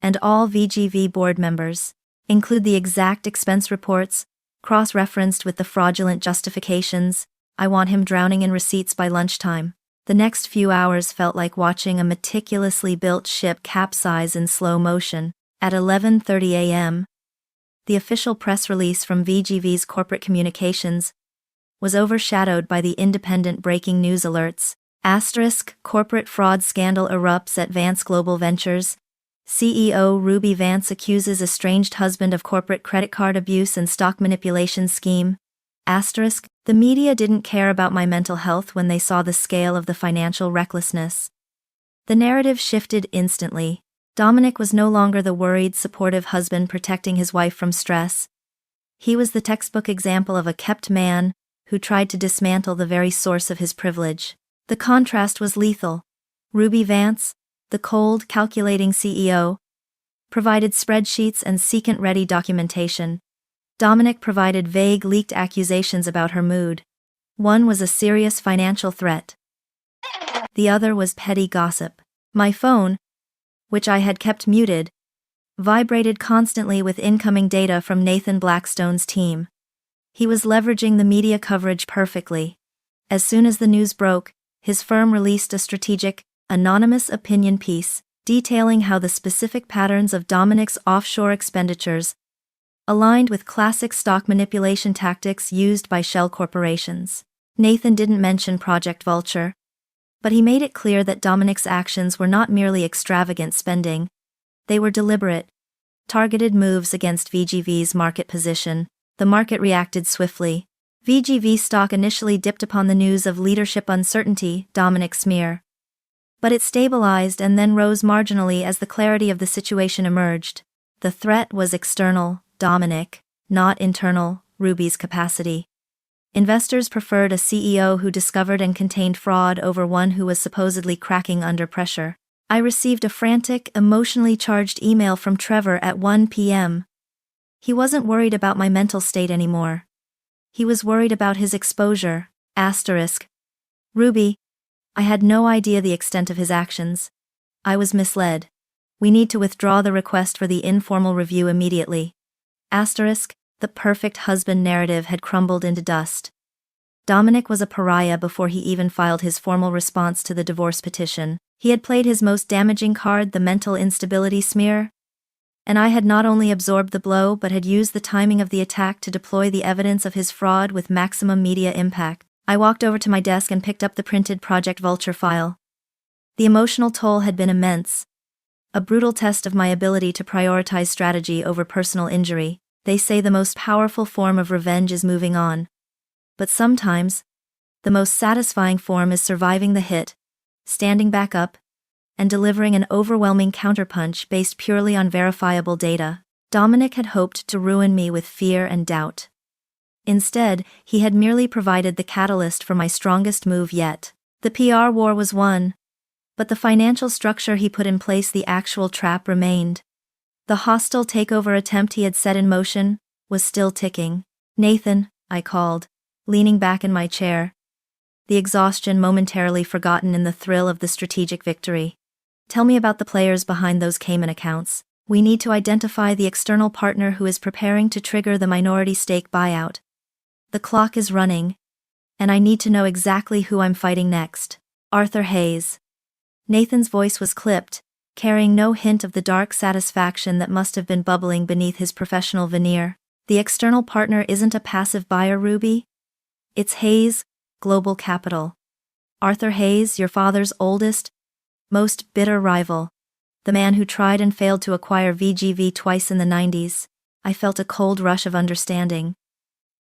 [SPEAKER 1] and all VGV board members. Include the exact expense reports, cross-referenced with the fraudulent justifications. I want him drowning in receipts by lunchtime. The next few hours felt like watching a meticulously built ship capsize in slow motion. At 11:30 a.m., the official press release from VGV's corporate communications was overshadowed by the independent breaking news alerts. * Corporate fraud scandal erupts at Vance Global Ventures. CEO Ruby Vance accuses estranged husband of corporate credit card abuse and stock manipulation scheme. * The media didn't care about my mental health when they saw the scale of the financial recklessness. The narrative shifted instantly. Dominic was no longer the worried, supportive husband protecting his wife from stress. He was the textbook example of a kept man who tried to dismantle the very source of his privilege. The contrast was lethal. Ruby Vance, the cold, calculating CEO, provided spreadsheets and secant-ready documentation. Dominic provided vague, leaked accusations about her mood. One was a serious financial threat. The other was petty gossip. My phone, which I had kept muted, vibrated constantly with incoming data from Nathan Blackstone's team. He was leveraging the media coverage perfectly. As soon as the news broke, his firm released a strategic, anonymous opinion piece detailing how the specific patterns of Dominic's offshore expenditures aligned with classic stock manipulation tactics used by shell corporations. Nathan didn't mention Project Vulture, but he made it clear that Dominic's actions were not merely extravagant spending. They were deliberate, targeted moves against VGV's market position. The market reacted swiftly. VGV stock initially dipped upon the news of leadership uncertainty, Dominic's smear. But it stabilized and then rose marginally as the clarity of the situation emerged. The threat was external, Dominic, not internal, Ruby's capacity. Investors preferred a CEO who discovered and contained fraud over one who was supposedly cracking under pressure. I received a frantic, emotionally charged email from Trevor at 1 p.m. He wasn't worried about my mental state anymore. He was worried about his exposure. * Ruby, I had no idea the extent of his actions. I was misled. We need to withdraw the request for the informal review immediately. * The perfect husband narrative had crumbled into dust. Dominic was a pariah before he even filed his formal response to the divorce petition. He had played his most damaging card, the mental instability smear. And I had not only absorbed the blow but had used the timing of the attack to deploy the evidence of his fraud with maximum media impact. I walked over to my desk and picked up the printed Project Vulture file. The emotional toll had been immense. A brutal test of my ability to prioritize strategy over personal injury. They say the most powerful form of revenge is moving on. But sometimes, the most satisfying form is surviving the hit, standing back up, and delivering an overwhelming counterpunch based purely on verifiable data. Dominic had hoped to ruin me with fear and doubt. Instead, he had merely provided the catalyst for my strongest move yet. The PR war was won, but the financial structure he put in place, the actual trap, remained. The hostile takeover attempt he had set in motion was still ticking. Nathan, I called, leaning back in my chair, the exhaustion momentarily forgotten in the thrill of the strategic victory. Tell me about the players behind those Cayman accounts. We need to identify the external partner who is preparing to trigger the minority stake buyout. The clock is running, and I need to know exactly who I'm fighting next. Arthur Hayes. Nathan's voice was clipped, carrying no hint of the dark satisfaction that must have been bubbling beneath his professional veneer. The external partner isn't a passive buyer, Ruby. It's Hayes, Global Capital. Arthur Hayes, your father's oldest, most bitter rival. The man who tried and failed to acquire VGV twice in the 90s. I felt a cold rush of understanding.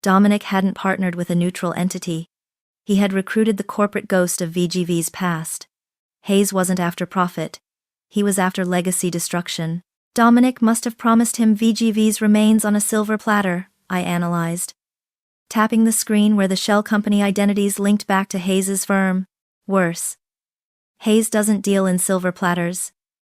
[SPEAKER 1] Dominic hadn't partnered with a neutral entity. He had recruited the corporate ghost of VGV's past. Hayes wasn't after profit. He was after legacy destruction. Dominic must have promised him VGV's remains on a silver platter, I analyzed. Tapping the screen where the shell company identities linked back to Hayes's firm. Worse. Hayes doesn't deal in silver platters.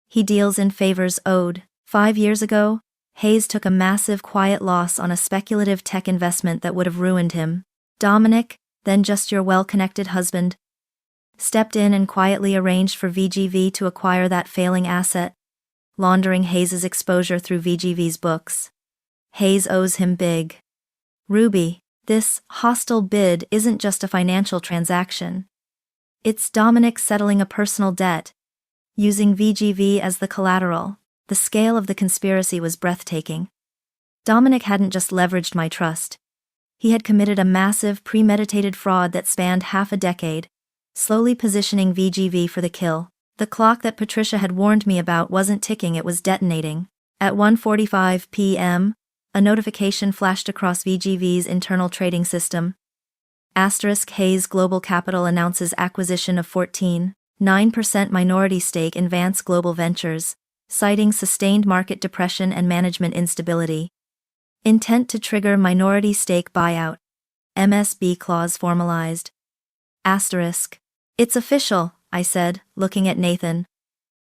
[SPEAKER 1] He deals in favors owed. 5 years ago, Hayes took a massive quiet loss on a speculative tech investment that would have ruined him. Dominic, then just your well-connected husband, stepped in and quietly arranged for VGV to acquire that failing asset, laundering Hayes's exposure through VGV's books. Hayes owes him big. Ruby, this hostile bid isn't just a financial transaction. It's Dominic settling a personal debt, using VGV as the collateral. The scale of the conspiracy was breathtaking. Dominic hadn't just leveraged my trust. He had committed a massive, premeditated fraud that spanned half a decade, slowly positioning VGV for the kill. The clock that Patricia had warned me about wasn't ticking, it was detonating. At 1:45 p.m., a notification flashed across VGV's internal trading system. Hayes Global Capital announces acquisition of 14.9% minority stake in Vance Global Ventures, citing sustained market depression and management instability. Intent to trigger minority stake buyout. MSB clause formalized. It's official, I said, looking at Nathan.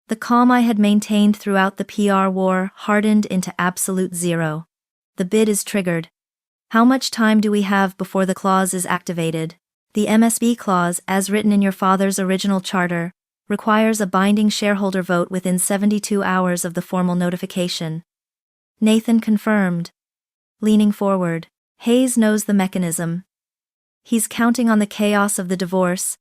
[SPEAKER 1] The calm I had maintained throughout the PR war hardened into absolute zero. The bid is triggered. How much time do we have before the clause is activated? The MSB clause, as written in your father's original charter, requires a binding shareholder vote within 72 hours of the formal notification. Nathan confirmed. Leaning forward, Hayes knows the mechanism. He's counting on the chaos of the divorce,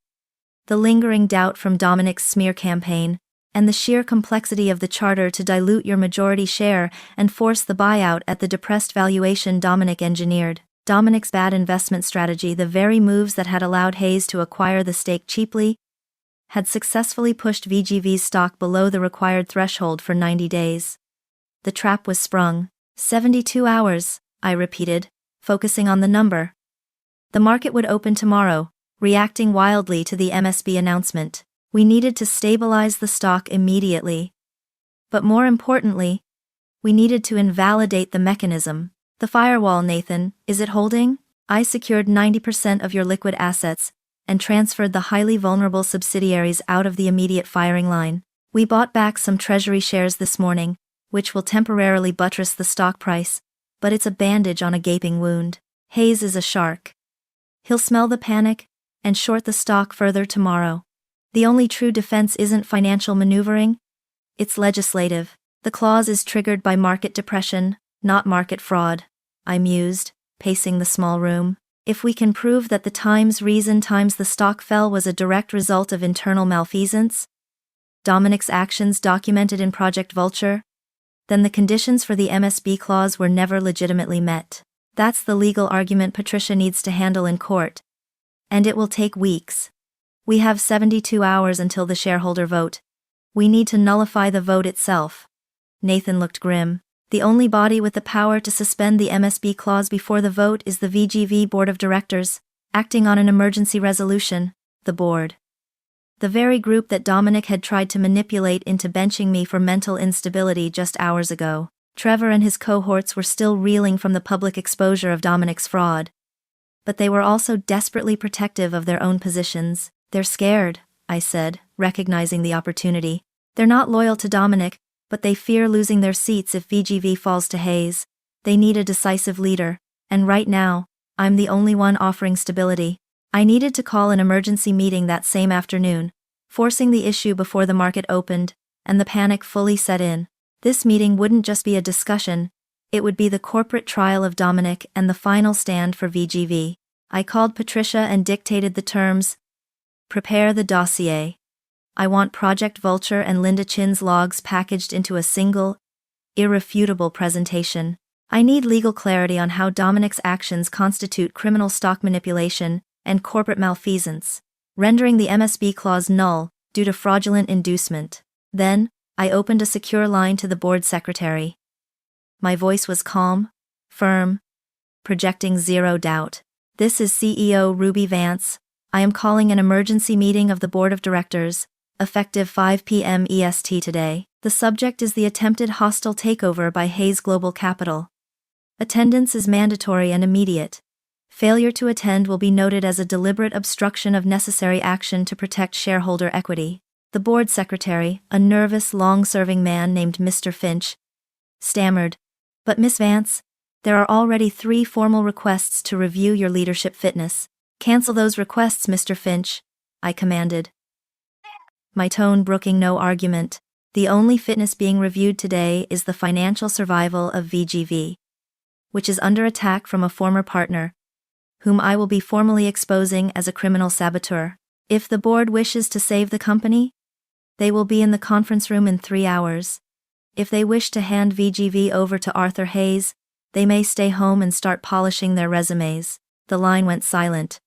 [SPEAKER 1] the lingering doubt from Dominic's smear campaign, and the sheer complexity of the charter to dilute your majority share and force the buyout at the depressed valuation Dominic engineered. Dominic's bad investment strategy, the very moves that had allowed Hayes to acquire the stake cheaply, had successfully pushed VGV's stock below the required threshold for 90 days. The trap was sprung. 72 hours, I repeated, focusing on the number. The market would open tomorrow, reacting wildly to the MSB announcement. We needed to stabilize the stock immediately. But more importantly, we needed to invalidate the mechanism. The firewall, Nathan, is it holding? I secured 90% of your liquid assets and transferred the highly vulnerable subsidiaries out of the immediate firing line. We bought back some treasury shares this morning, which will temporarily buttress the stock price, but it's a bandage on a gaping wound. Hayes is a shark. He'll smell the panic and short the stock further tomorrow. The only true defense isn't financial maneuvering, it's legislative. The clause is triggered by market depression, not market fraud, I mused, pacing the small room. If we can prove that the reason the stock fell was a direct result of internal malfeasance, Dominic's actions documented in Project Vulture, then the conditions for the MSB clause were never legitimately met. That's the legal argument Patricia needs to handle in court. And it will take weeks. We have 72 hours until the shareholder vote. We need to nullify the vote itself. Nathan looked grim. The only body with the power to suspend the MSB clause before the vote is the VGV Board of Directors, acting on an emergency resolution, the board. The very group that Dominic had tried to manipulate into benching me for mental instability just hours ago. Trevor and his cohorts were still reeling from the public exposure of Dominic's fraud. But they were also desperately protective of their own positions. They're scared, I said, recognizing the opportunity. They're not loyal to Dominic, but they fear losing their seats if VGV falls to Hayes. They need a decisive leader, and right now, I'm the only one offering stability. I needed to call an emergency meeting that same afternoon, forcing the issue before the market opened, and the panic fully set in. This meeting wouldn't just be a discussion, it would be the corporate trial of Dominic and the final stand for VGV. I called Patricia and dictated the terms. Prepare the dossier. I want Project Vulture and Linda Chin's logs packaged into a single, irrefutable presentation. I need legal clarity on how Dominic's actions constitute criminal stock manipulation and corporate malfeasance. Rendering the MSB clause null due to fraudulent inducement. Then, I opened a secure line to the board secretary. My voice was calm, firm, projecting zero doubt. This is CEO Ruby Vance. I am calling an emergency meeting of the board of directors, effective 5 p.m. EST today. The subject is the attempted hostile takeover by Hayes Global Capital. Attendance is mandatory and immediate. Failure to attend will be noted as a deliberate obstruction of necessary action to protect shareholder equity. The board secretary, a nervous, long-serving man named Mr. Finch, stammered, "But Miss Vance, there are already 3 formal requests to review your leadership fitness." "Cancel those requests, Mr. Finch," I commanded. My tone brooking no argument. The only fitness being reviewed today is the financial survival of VGV, which is under attack from a former partner, whom I will be formally exposing as a criminal saboteur. If the board wishes to save the company, they will be in the conference room in 3 hours. If they wish to hand VGV over to Arthur Hayes, they may stay home and start polishing their resumes. The line went silent.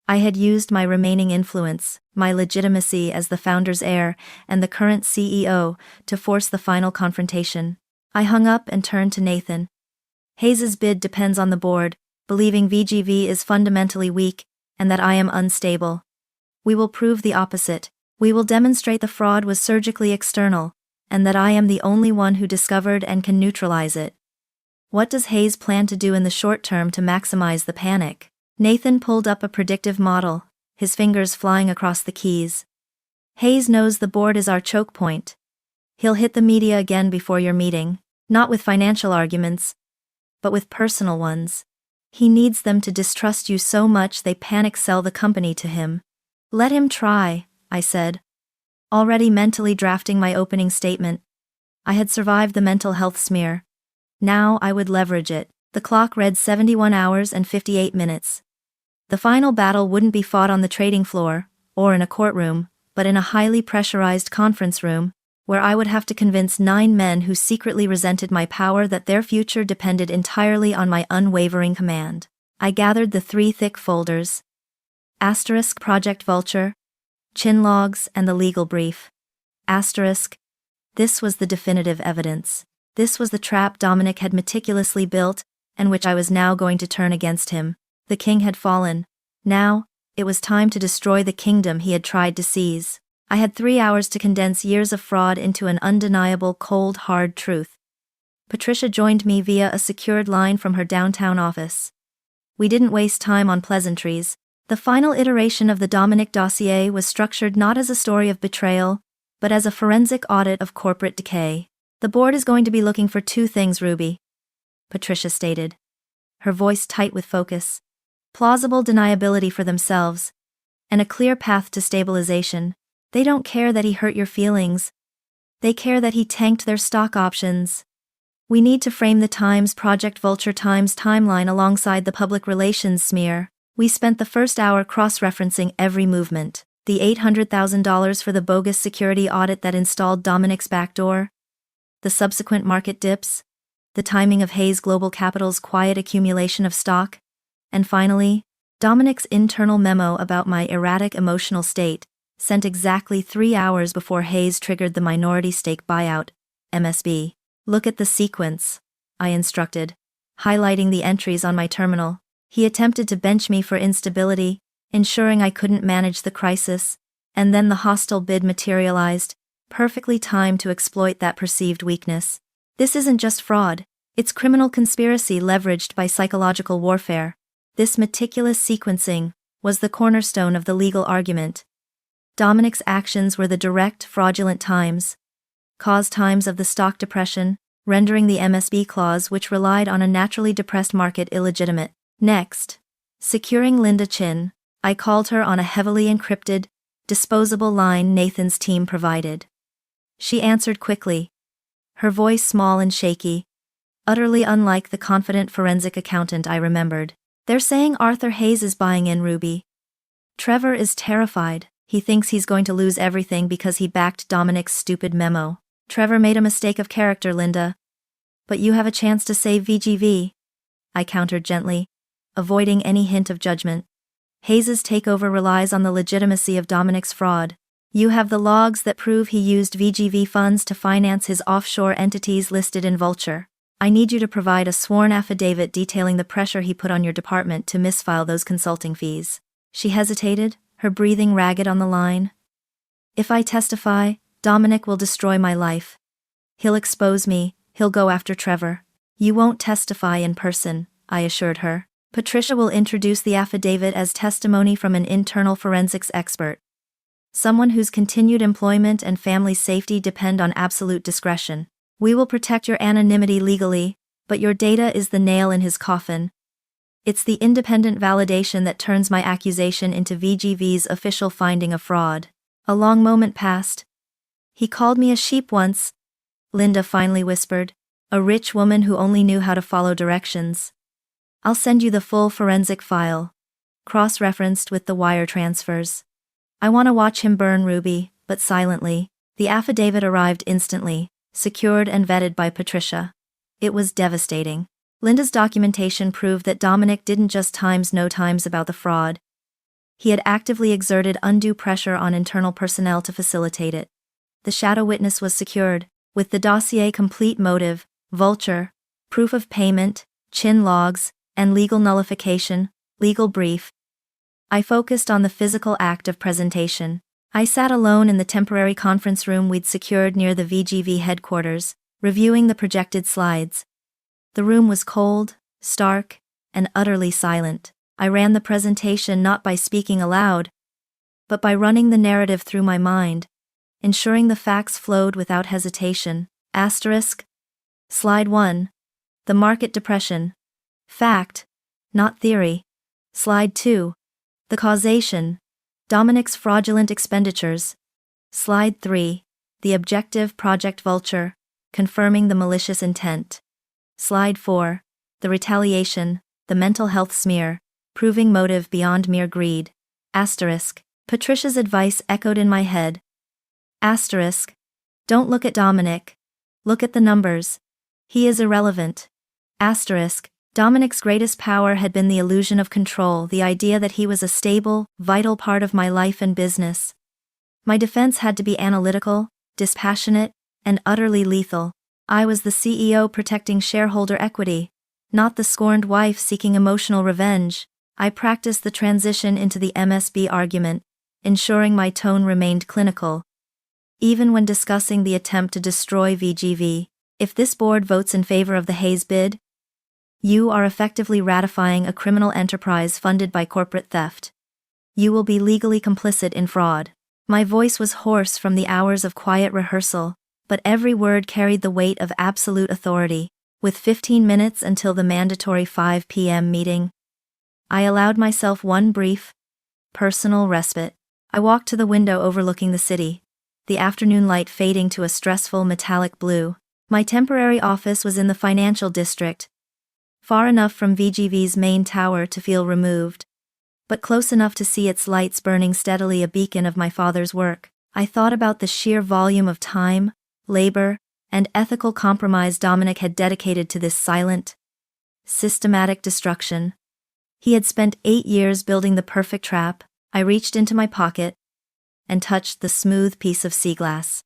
[SPEAKER 1] I had used my remaining influence, my legitimacy as the founder's heir and the current CEO, to force the final confrontation. I hung up and turned to Nathan. "Hayes's bid depends on the board, believing VGV is fundamentally weak and that I am unstable. We will prove the opposite. We will demonstrate the fraud was surgically external, and that I am the only one who discovered and can neutralize it." What does Hayes plan to do in the short term to maximize the panic? Nathan pulled up a predictive model, his fingers flying across the keys. "Hayes knows the board is our choke point. He'll hit the media again before your meeting, not with financial arguments, but with personal ones. He needs them to distrust you so much they panic sell the company to him." "Let him try," I said, already mentally drafting my opening statement. I had survived the mental health smear. Now I would leverage it. The clock read 71 hours and 58 minutes. The final battle wouldn't be fought on the trading floor, or in a courtroom, but in a highly pressurized conference room, where I would have to convince 9 men who secretly resented my power that their future depended entirely on my unwavering command. I gathered the 3 thick folders. Asterisk Project Vulture, chin logs, and the legal brief. Asterisk. This was the definitive evidence. This was the trap Dominic had meticulously built, and which I was now going to turn against him. The king had fallen. Now, it was time to destroy the kingdom he had tried to seize. I had 3 hours to condense years of fraud into an undeniable, cold, hard truth. Patricia joined me via a secured line from her downtown office. We didn't waste time on pleasantries. The final iteration of the Dominic dossier was structured not as a story of betrayal, but as a forensic audit of corporate decay. "The board is going to be looking for 2 things, Ruby," Patricia stated, her voice tight with focus. "Plausible deniability for themselves, and a clear path to stabilization. They don't care that he hurt your feelings. They care that he tanked their stock options. We need to frame the Times Project Vulture Times timeline alongside the public relations smear." We spent the first hour cross-referencing every movement. The $800,000 for the bogus security audit that installed Dominic's backdoor, the subsequent market dips, the timing of Hayes Global Capital's quiet accumulation of stock, and finally, Dominic's internal memo about my erratic emotional state, sent exactly 3 hours before Hayes triggered the minority stake buyout, MSB. "Look at the sequence," I instructed, highlighting the entries on my terminal. He attempted to bench me for instability, ensuring I couldn't manage the crisis, and then the hostile bid materialized, perfectly timed to exploit that perceived weakness. This isn't just fraud, it's criminal conspiracy leveraged by psychological warfare. This meticulous sequencing was the cornerstone of the legal argument. Dominic's actions were the direct, fraudulent times, cause times of the stock depression, rendering the MSB clause, which relied on a naturally depressed market, illegitimate. Next, securing Linda Chin, I called her on a heavily encrypted, disposable line Nathan's team provided. She answered quickly, her voice small and shaky, utterly unlike the confident forensic accountant I remembered. "They're saying Arthur Hayes is buying in, Ruby. Trevor is terrified. He thinks he's going to lose everything because he backed Dominic's stupid memo. Trevor made a mistake of character, Linda. But you have a chance to save VGV," I countered gently, avoiding any hint of judgment. "Hayes's takeover relies on the legitimacy of Dominic's fraud. You have the logs that prove he used VGV funds to finance his offshore entities listed in Vulture. I need you to provide a sworn affidavit detailing the pressure he put on your department to misfile those consulting fees. She hesitated, her breathing ragged on the line. If I testify, Dominic will destroy my life. He'll expose me, he'll go after Trevor. You won't testify in person, I assured her. Patricia will introduce the affidavit as testimony from an internal forensics expert. Someone whose continued employment and family safety depend on absolute discretion. We will protect your anonymity legally, but your data is the nail in his coffin. It's the independent validation that turns my accusation into VGV's official finding of fraud. A long moment passed. He called me a sheep once, Linda finally whispered, a rich woman who only knew how to follow directions. I'll send you the full forensic file, cross-referenced with the wire transfers. I want to watch him burn, Ruby, but silently. The affidavit arrived instantly, secured and vetted by Patricia. It was devastating. Linda's documentation proved that Dominic didn't just no times about the fraud. He had actively exerted undue pressure on internal personnel to facilitate it. The shadow witness was secured, with the dossier complete motive, Vulture, proof of payment, chin logs, and legal nullification, legal brief. I focused on the physical act of presentation. I sat alone in the temporary conference room we'd secured near the VGV headquarters, reviewing the projected slides. The room was cold, stark, and utterly silent. I ran the presentation not by speaking aloud, but by running the narrative through my mind, ensuring the facts flowed without hesitation. Asterisk. Slide 1. The market depression. Fact, not theory. Slide 2. The causation. Dominic's fraudulent expenditures. Slide 3. The objective, Project Vulture, confirming the malicious intent. Slide 4. The retaliation, the mental health smear, proving motive beyond mere greed. Asterisk. Patricia's advice echoed in my head. Asterisk. Don't look at Dominic. Look at the numbers. He is irrelevant. Asterisk. Dominic's greatest power had been the illusion of control, the idea that he was a stable, vital part of my life and business. My defense had to be analytical, dispassionate, and utterly lethal. I was the CEO protecting shareholder equity, not the scorned wife seeking emotional revenge. I practiced the transition into the MSB argument, ensuring my tone remained clinical. Even when discussing the attempt to destroy VGV, if this board votes in favor of the Hayes bid, you are effectively ratifying a criminal enterprise funded by corporate theft. You will be legally complicit in fraud. My voice was hoarse from the hours of quiet rehearsal, but every word carried the weight of absolute authority. With 15 minutes until the mandatory 5 p.m. meeting, I allowed myself one brief, personal respite. I walked to the window overlooking the city, the afternoon light fading to a stressful metallic blue. My temporary office was in the financial district, far enough from VGV's main tower to feel removed, but close enough to see its lights burning steadily, a beacon of my father's work. I thought about the sheer volume of time, labor, and ethical compromise Dominic had dedicated to this silent, systematic destruction. He had spent 8 years building the perfect trap. I reached into my pocket and touched the smooth piece of sea glass.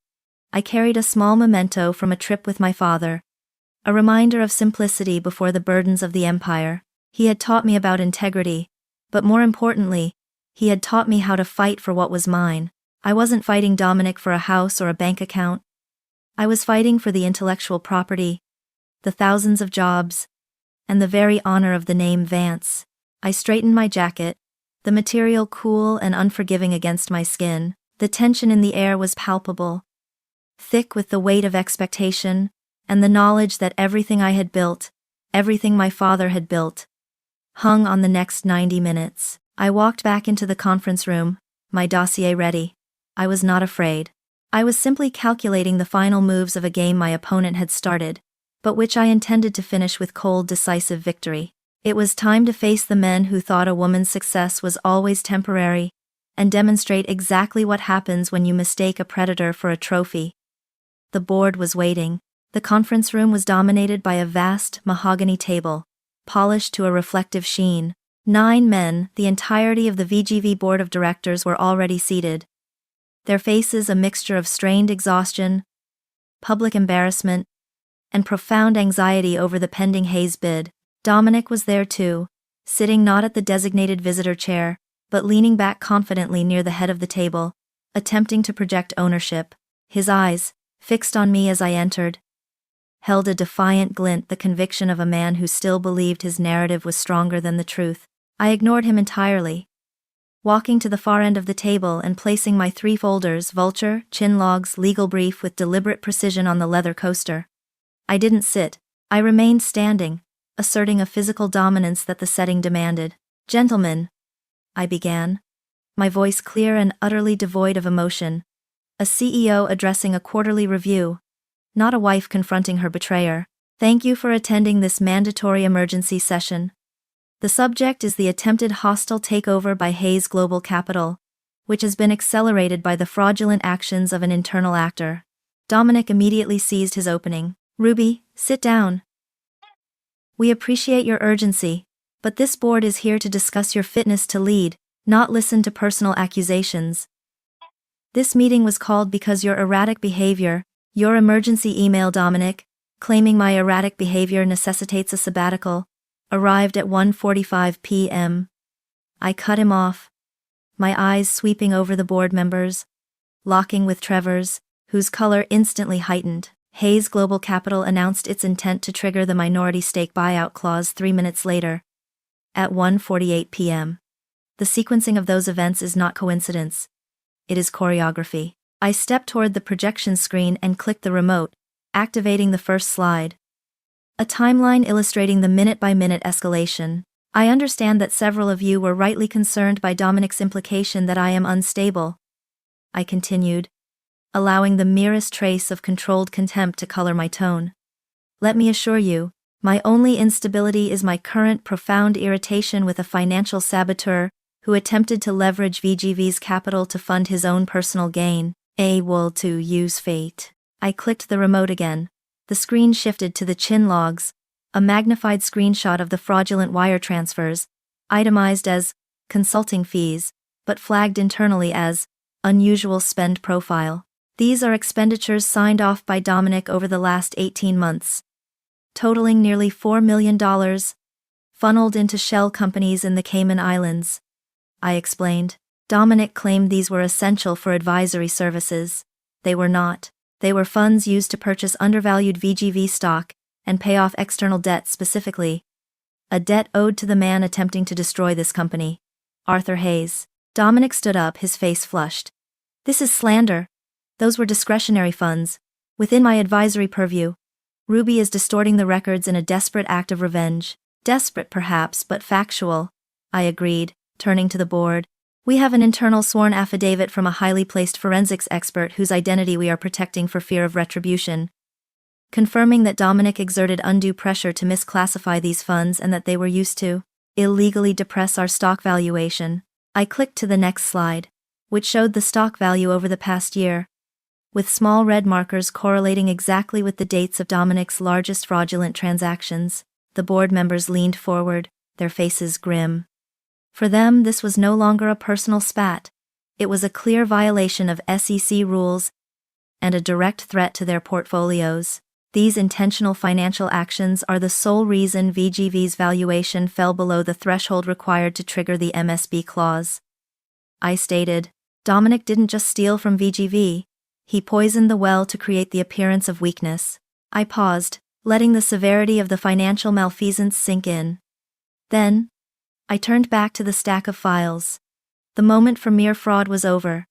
[SPEAKER 1] I carried a small memento from a trip with my father, a reminder of simplicity before the burdens of the empire. He had taught me about integrity, but more importantly, he had taught me how to fight for what was mine. I wasn't fighting Dominic for a house or a bank account. I was fighting for the intellectual property, the thousands of jobs, and the very honor of the name Vance. I straightened my jacket, the material cool and unforgiving against my skin. The tension in the air was palpable, thick with the weight of expectation, and the knowledge that everything I had built, everything my father had built, hung on the next 90 minutes. I walked back into the conference room, my dossier ready. I was not afraid. I was simply calculating the final moves of a game my opponent had started, but which I intended to finish with cold, decisive victory. It was time to face the men who thought a woman's success was always temporary, and demonstrate exactly what happens when you mistake a predator for a trophy. The board was waiting. The conference room was dominated by a vast, mahogany table, polished to a reflective sheen. 9 men, the entirety of the VGV board of directors, were already seated. their faces a mixture of strained exhaustion, public embarrassment, and profound anxiety over the pending Hayes bid. Dominic was there too, sitting not at the designated visitor chair, but leaning back confidently near the head of the table, attempting to project ownership. His eyes, fixed on me as I entered, held a defiant glint, the conviction of a man who still believed his narrative was stronger than the truth. I ignored him entirely, walking to the far end of the table and placing my 3 folders, vulture, chin logs, legal brief, with deliberate precision on the leather coaster. I didn't sit. I remained standing, asserting a physical dominance that the setting demanded. "Gentlemen," I began, my voice clear and utterly devoid of emotion, a CEO addressing a quarterly review, not a wife confronting her betrayer. "Thank you for attending this mandatory emergency session. The subject is the attempted hostile takeover by Hayes Global Capital, which has been accelerated by the fraudulent actions of an internal actor." Dominic immediately seized his opening. "Ruby, sit down. We appreciate your urgency, but this board is here to discuss your fitness to lead, not listen to personal accusations. This meeting was called because your erratic behavior, your emergency email, Dominic, claiming my erratic behavior necessitates a sabbatical, arrived at 1:45 p.m. I cut him off, my eyes sweeping over the board members, locking with Trevor's, whose color instantly heightened. Hayes Global Capital announced its intent to trigger the minority stake buyout clause 3 minutes later, at 1:48 p.m. The sequencing of those events is not coincidence. It is choreography. I stepped toward the projection screen and clicked the remote, activating the first slide. A timeline illustrating the minute-by-minute escalation. "I understand that several of you were rightly concerned by Dominic's implication that I am unstable," I continued, allowing the merest trace of controlled contempt to color my tone. "Let me assure you, my only instability is my current profound irritation with a financial saboteur who attempted to leverage VGV's capital to fund his own personal gain, able to use fate." I clicked the remote again. The screen shifted to the chin logs, a magnified screenshot of the fraudulent wire transfers, itemized as consulting fees, but flagged internally as unusual spend profile. These are expenditures signed off by Dominic over the last 18 months, totaling nearly $4 million, funneled into shell companies in the Cayman Islands, I explained. Dominic claimed these were essential for advisory services. They were not. They were funds used to purchase undervalued VGV stock and pay off external debt, specifically a debt owed to the man attempting to destroy this company, Arthur Hayes. Dominic stood up, his face flushed. "This is slander. Those were discretionary funds, within my advisory purview. Ruby is distorting the records in a desperate act of revenge." "Desperate perhaps, but factual," I agreed, turning to the board. "We have an internal sworn affidavit from a highly placed forensics expert whose identity we are protecting for fear of retribution, confirming that Dominic exerted undue pressure to misclassify these funds and that they were used to illegally depress our stock valuation." I clicked to the next slide, which showed the stock value over the past year, with small red markers correlating exactly with the dates of Dominic's largest fraudulent transactions. The board members leaned forward, their faces grim. For them, this was no longer a personal spat. It was a clear violation of SEC rules and a direct threat to their portfolios. These intentional financial actions are the sole reason VGV's valuation fell below the threshold required to trigger the MSB clause. I stated, "Dominic didn't just steal from VGV, he poisoned the well to create the appearance of weakness." I paused, letting the severity of the financial malfeasance sink in. Then, I turned back to the stack of files. The moment for mere fraud was over.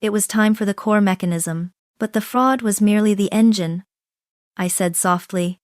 [SPEAKER 1] It was time for the core mechanism. But the fraud was merely the engine, I said softly,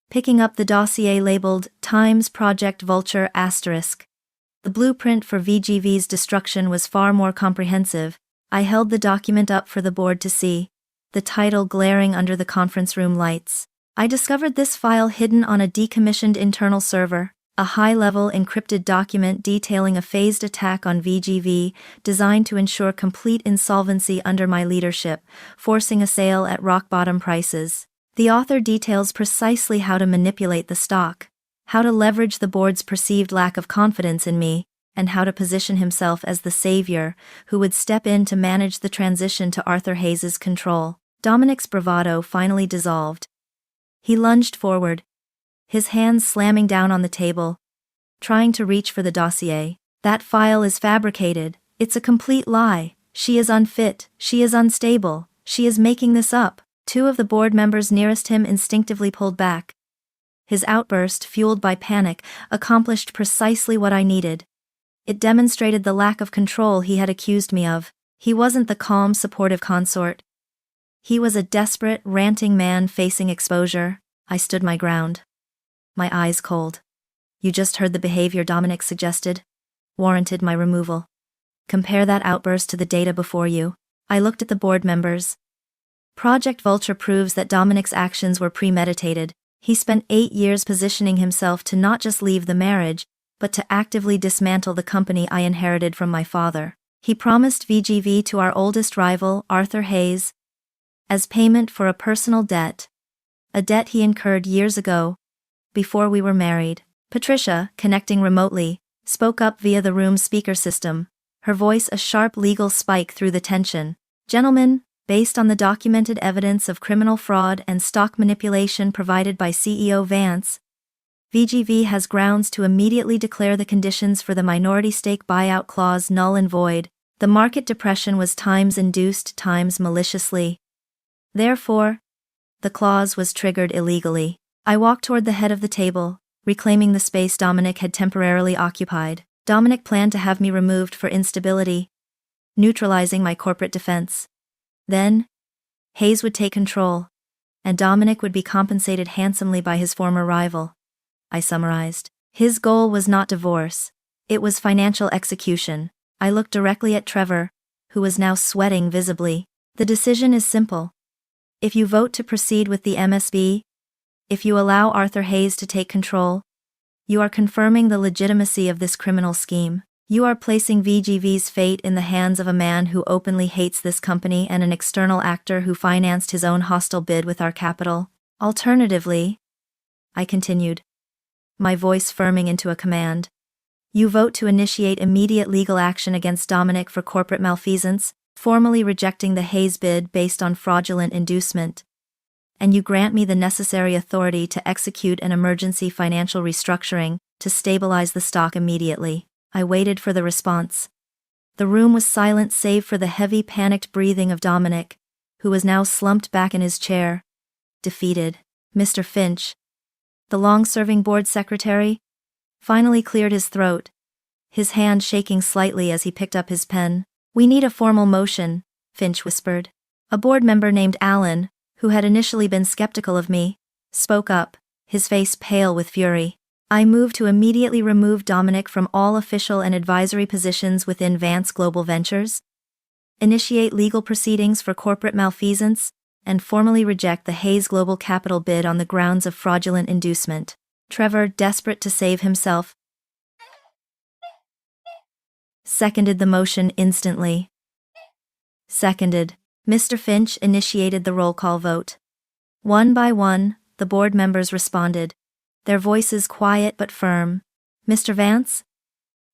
[SPEAKER 1] picking up the dossier labeled Times Project Vulture **. The blueprint for VGV's destruction was far more comprehensive. I held the document up for the board to see, the title glaring under the conference room lights. I discovered this file hidden on a decommissioned internal server, a high-level encrypted document detailing a phased attack on VGV designed to ensure complete insolvency under my leadership, forcing a sale at rock-bottom prices. The author details precisely how to manipulate the stock, how to leverage the board's perceived lack of confidence in me, and how to position himself as the savior who would step in to manage the transition to Arthur Hayes's control. Dominic's bravado finally dissolved. He lunged forward, his hands slamming down on the table, trying to reach for the dossier. "That file is fabricated. It's a complete lie. She is unfit. She is unstable. She is making this up." Two of the board members nearest him instinctively pulled back. His outburst, fueled by panic, accomplished precisely what I needed. It demonstrated the lack of control he had accused me of. He wasn't the calm, supportive consort. He was a desperate, ranting man facing exposure. I stood my ground, my eyes cold. "You just heard the behavior Dominic suggested. Warranted my removal. Compare that outburst to the data before you." I looked at the board members. Project Vulture proves that Dominic's actions were premeditated. He spent 8 years positioning himself to not just leave the marriage, but to actively dismantle the company I inherited from my father. He promised VGV to our oldest rival, Arthur Hayes, as payment for a personal debt. A debt he incurred years ago, before we were married. Patricia, connecting remotely, spoke up via the room's speaker system, her voice a sharp legal spike through the tension. "Gentlemen, based on the documented evidence of criminal fraud and stock manipulation provided by CEO Vance, VGV has grounds to immediately declare the conditions for the minority stake buyout clause null and void. The market depression was times induced, times maliciously. Therefore, the clause was triggered illegally." I walked toward the head of the table, reclaiming the space Dominic had temporarily occupied. Dominic planned to have me removed for instability, neutralizing my corporate defense. Then, Hayes would take control, and Dominic would be compensated handsomely by his former rival. I summarized. His goal was not divorce, it was financial execution. I looked directly at Trevor, who was now sweating visibly. "The decision is simple. If you vote to proceed with the MSB, if you allow Arthur Hayes to take control, you are confirming the legitimacy of this criminal scheme. You are placing VGV's fate in the hands of a man who openly hates this company and an external actor who financed his own hostile bid with our capital. Alternatively," I continued, my voice firming into a command, "you vote to initiate immediate legal action against Dominic for corporate malfeasance, formally rejecting the Hayes bid based on fraudulent inducement, and you grant me the necessary authority to execute an emergency financial restructuring to stabilize the stock immediately." I waited for the response. The room was silent save for the heavy, panicked breathing of Dominic, who was now slumped back in his chair, defeated. Mr. Finch, the long-serving board secretary, finally cleared his throat, his hand shaking slightly as he picked up his pen. "We need a formal motion," Finch whispered. A board member named Alan, who had initially been skeptical of me, spoke up, his face pale with fury. "I move to immediately remove Dominic from all official and advisory positions within Vance Global Ventures, initiate legal proceedings for corporate malfeasance, and formally reject the Hayes Global Capital bid on the grounds of fraudulent inducement." Trevor, desperate to save himself, seconded the motion instantly. Seconded. Mr. Finch initiated the roll call vote. One by one, the board members responded, their voices quiet but firm. "Mr. Vance?"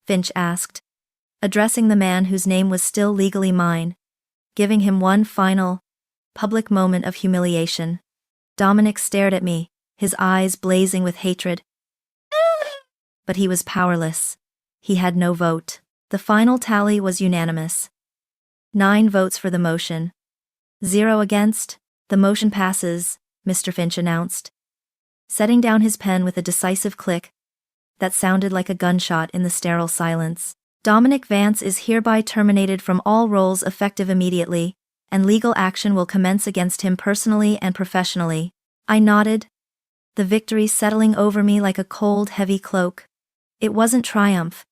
[SPEAKER 1] Finch asked, addressing the man whose name was still legally mine, giving him one final, public moment of humiliation. Dominic stared at me, his eyes blazing with hatred. But he was powerless. He had no vote. The final tally was unanimous. 9 votes for the motion. 0 against. "The motion passes," Mr. Finch announced, setting down his pen with a decisive click that sounded like a gunshot in the sterile silence. "Dominic Vance is hereby terminated from all roles effective immediately, and legal action will commence against him personally and professionally." I nodded, the victory settling over me like a cold, heavy cloak. It wasn't triumph.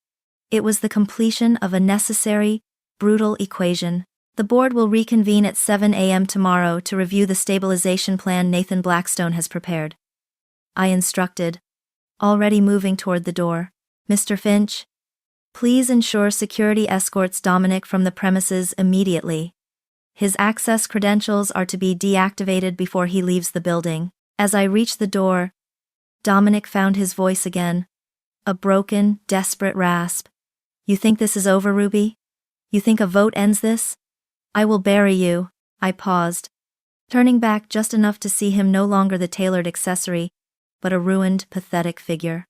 [SPEAKER 1] It was the completion of a necessary, brutal equation. "The board will reconvene at 7 a.m. tomorrow to review the stabilization plan Nathan Blackstone has prepared," I instructed, already moving toward the door. "Mr. Finch, please ensure security escorts Dominic from the premises immediately. His access credentials are to be deactivated before he leaves the building." As I reached the door, Dominic found his voice again, a broken, desperate rasp. You think this is over, Ruby? You think a vote ends this? I will bury you. I paused, turning back just enough to see him no longer the tailored accessory, but a ruined, pathetic figure.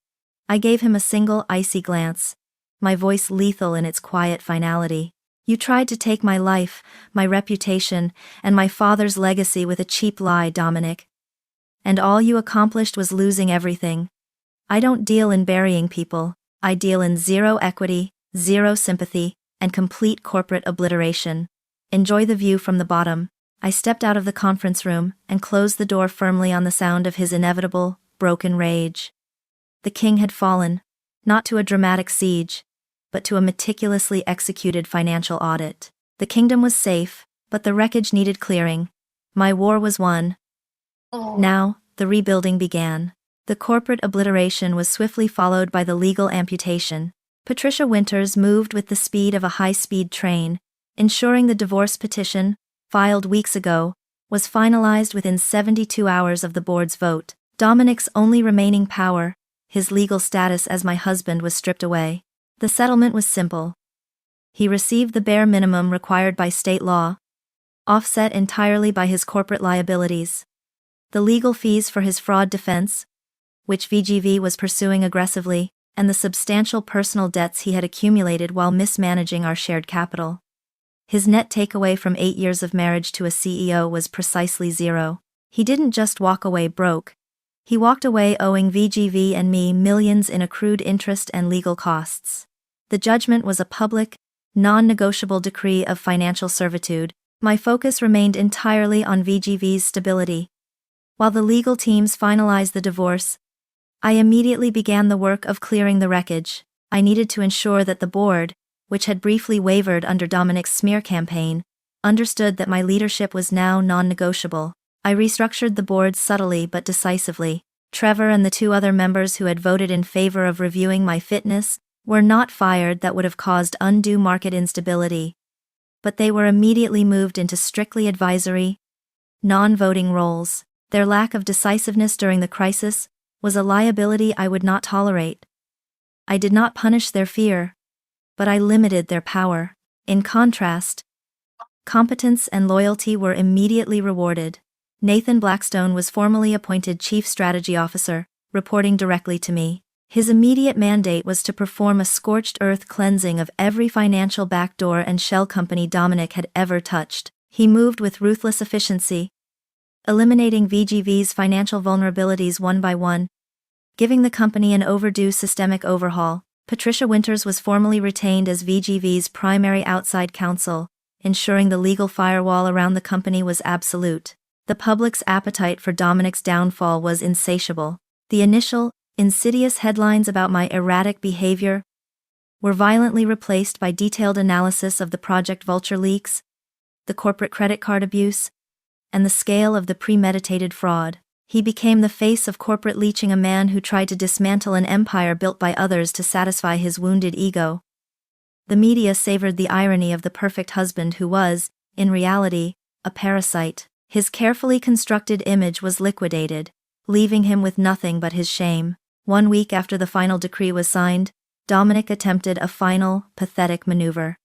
[SPEAKER 1] I gave him a single icy glance, my voice lethal in its quiet finality. You tried to take my life, my reputation, and my father's legacy with a cheap lie, Dominic. And all you accomplished was losing everything. I don't deal in burying people. I deal in zero equity, zero sympathy, and complete corporate obliteration. Enjoy the view from the bottom. I stepped out of the conference room and closed the door firmly on the sound of his inevitable, broken rage. The king had fallen, not to a dramatic siege, but to a meticulously executed financial audit. The kingdom was safe, but the wreckage needed clearing. My war was won. Now, the rebuilding began. The corporate obliteration was swiftly followed by the legal amputation. Patricia Winters moved with the speed of a high-speed train, ensuring the divorce petition, filed weeks ago, was finalized within 72 hours of the board's vote. Dominic's only remaining power, his legal status as my husband, was stripped away. The settlement was simple. He received the bare minimum required by state law, offset entirely by his corporate liabilities. The legal fees for his fraud defense, which VGV was pursuing aggressively, and the substantial personal debts he had accumulated while mismanaging our shared capital. His net takeaway from 8 years of marriage to a CEO was precisely zero. He didn't just walk away broke. He walked away owing VGV and me millions in accrued interest and legal costs. The judgment was a public, non-negotiable decree of financial servitude. My focus remained entirely on VGV's stability. While the legal teams finalized the divorce, I immediately began the work of clearing the wreckage. I needed to ensure that the board, which had briefly wavered under Dominic's smear campaign, understood that my leadership was now non-negotiable. I restructured the board subtly but decisively. Trevor and the 2 other members who had voted in favor of reviewing my fitness were not fired. That would have caused undue market instability. But they were immediately moved into strictly advisory, non-voting roles. Their lack of decisiveness during the crisis was a liability I would not tolerate. I did not punish their fear, but I limited their power. In contrast, competence and loyalty were immediately rewarded. Nathan Blackstone was formally appointed Chief Strategy Officer, reporting directly to me. His immediate mandate was to perform a scorched earth cleansing of every financial backdoor and shell company Dominic had ever touched. He moved with ruthless efficiency, eliminating VGV's financial vulnerabilities one by one, giving the company an overdue systemic overhaul. Patricia Winters was formally retained as VGV's primary outside counsel, ensuring the legal firewall around the company was absolute. The public's appetite for Dominic's downfall was insatiable. The initial, insidious headlines about my erratic behavior were violently replaced by detailed analysis of the Project Vulture leaks, the corporate credit card abuse, and the scale of the premeditated fraud. He became the face of corporate leeching, a man who tried to dismantle an empire built by others to satisfy his wounded ego. The media savored the irony of the perfect husband who was, in reality, a parasite. His carefully constructed image was liquidated, leaving him with nothing but his shame. 1 week after the final decree was signed, Dominic attempted a final, pathetic maneuver.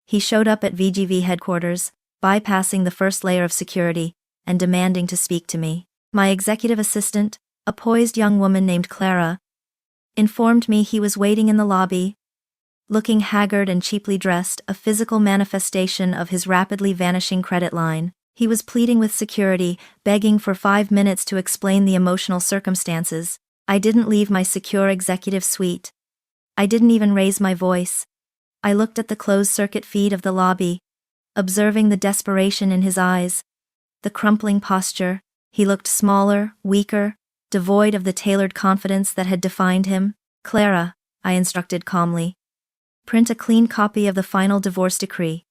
[SPEAKER 1] He showed up at VGV headquarters, bypassing the first layer of security, and demanding to speak to me. My executive assistant, a poised young woman named Clara, informed me he was waiting in the lobby, looking haggard and cheaply dressed, a physical manifestation of his rapidly vanishing credit line. He was pleading with security, begging for 5 minutes to explain the emotional circumstances. I didn't leave my secure executive suite. I didn't even raise my voice. I looked at the closed-circuit feed of the lobby, observing the desperation in his eyes, the crumpling posture. He looked smaller, weaker, devoid of the tailored confidence that had defined him. Clara, I instructed calmly, print a clean copy of the final divorce decree.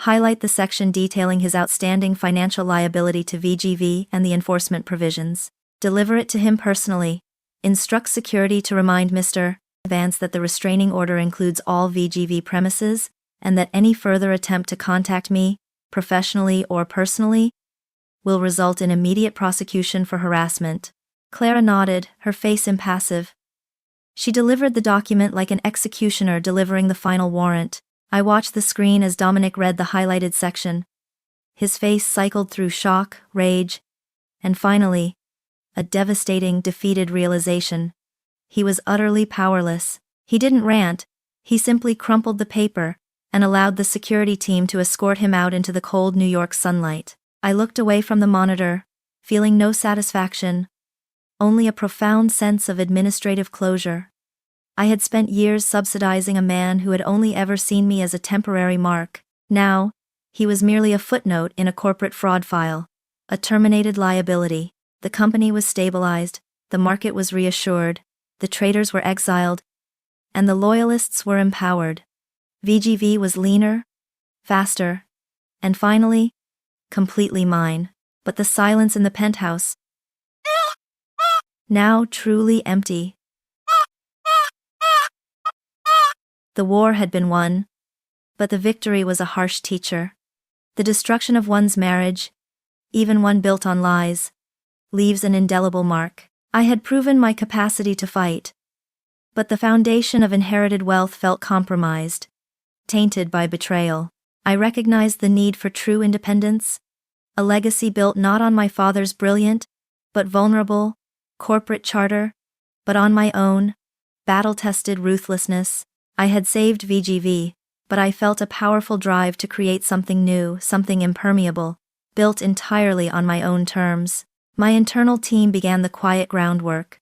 [SPEAKER 1] Highlight the section detailing his outstanding financial liability to VGV and the enforcement provisions. Deliver it to him personally. Instruct security to remind Mr. Vance that the restraining order includes all VGV premises, and that any further attempt to contact me, professionally or personally, will result in immediate prosecution for harassment. Clara nodded, her face impassive. She delivered the document like an executioner delivering the final warrant. I watched the screen as Dominic read the highlighted section. His face cycled through shock, rage, and finally, a devastating, defeated realization. He was utterly powerless. He didn't rant, he simply crumpled the paper and allowed the security team to escort him out into the cold New York sunlight. I looked away from the monitor, feeling no satisfaction, only a profound sense of administrative closure. I had spent years subsidizing a man who had only ever seen me as a temporary mark. Now, he was merely a footnote in a corporate fraud file, a terminated liability. The company was stabilized, the market was reassured, the traitors were exiled, and the loyalists were empowered. VGV was leaner, faster, and finally, completely mine. But the silence in the penthouse, now truly empty. The war had been won, but the victory was a harsh teacher. The destruction of one's marriage, even one built on lies, leaves an indelible mark. I had proven my capacity to fight, but the foundation of inherited wealth felt compromised, tainted by betrayal. I recognized the need for true independence, a legacy built not on my father's brilliant, but vulnerable, corporate charter, but on my own, battle-tested ruthlessness. I had saved VGV, but I felt a powerful drive to create something new, something impermeable, built entirely on my own terms. My internal team began the quiet groundwork.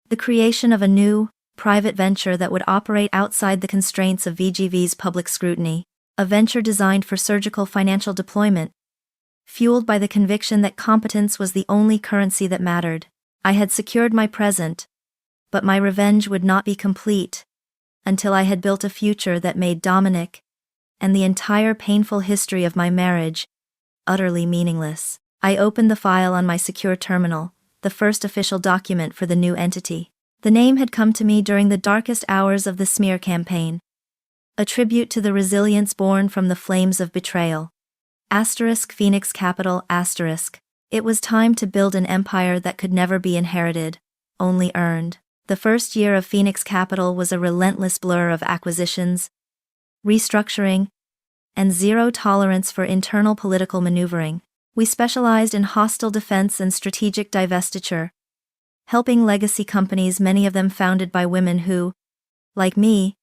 [SPEAKER 1] The creation of a new, private venture that would operate outside the constraints of VGV's public scrutiny. A venture designed for surgical financial deployment, fueled by the conviction that competence was the only currency that mattered. I had secured my present, but my revenge would not be complete until I had built a future that made Dominic and the entire painful history of my marriage utterly meaningless. I opened the file on my secure terminal, the first official document for the new entity. The name had come to me during the darkest hours of the smear campaign, a tribute to the resilience born from the flames of betrayal. Phoenix Capital. It was time to build an empire that could never be inherited, only earned. The first year of Phoenix Capital was a relentless blur of acquisitions, restructuring, and zero tolerance for internal political maneuvering. We specialized in hostile defense and strategic divestiture, helping legacy companies, many of them founded by women who, like me,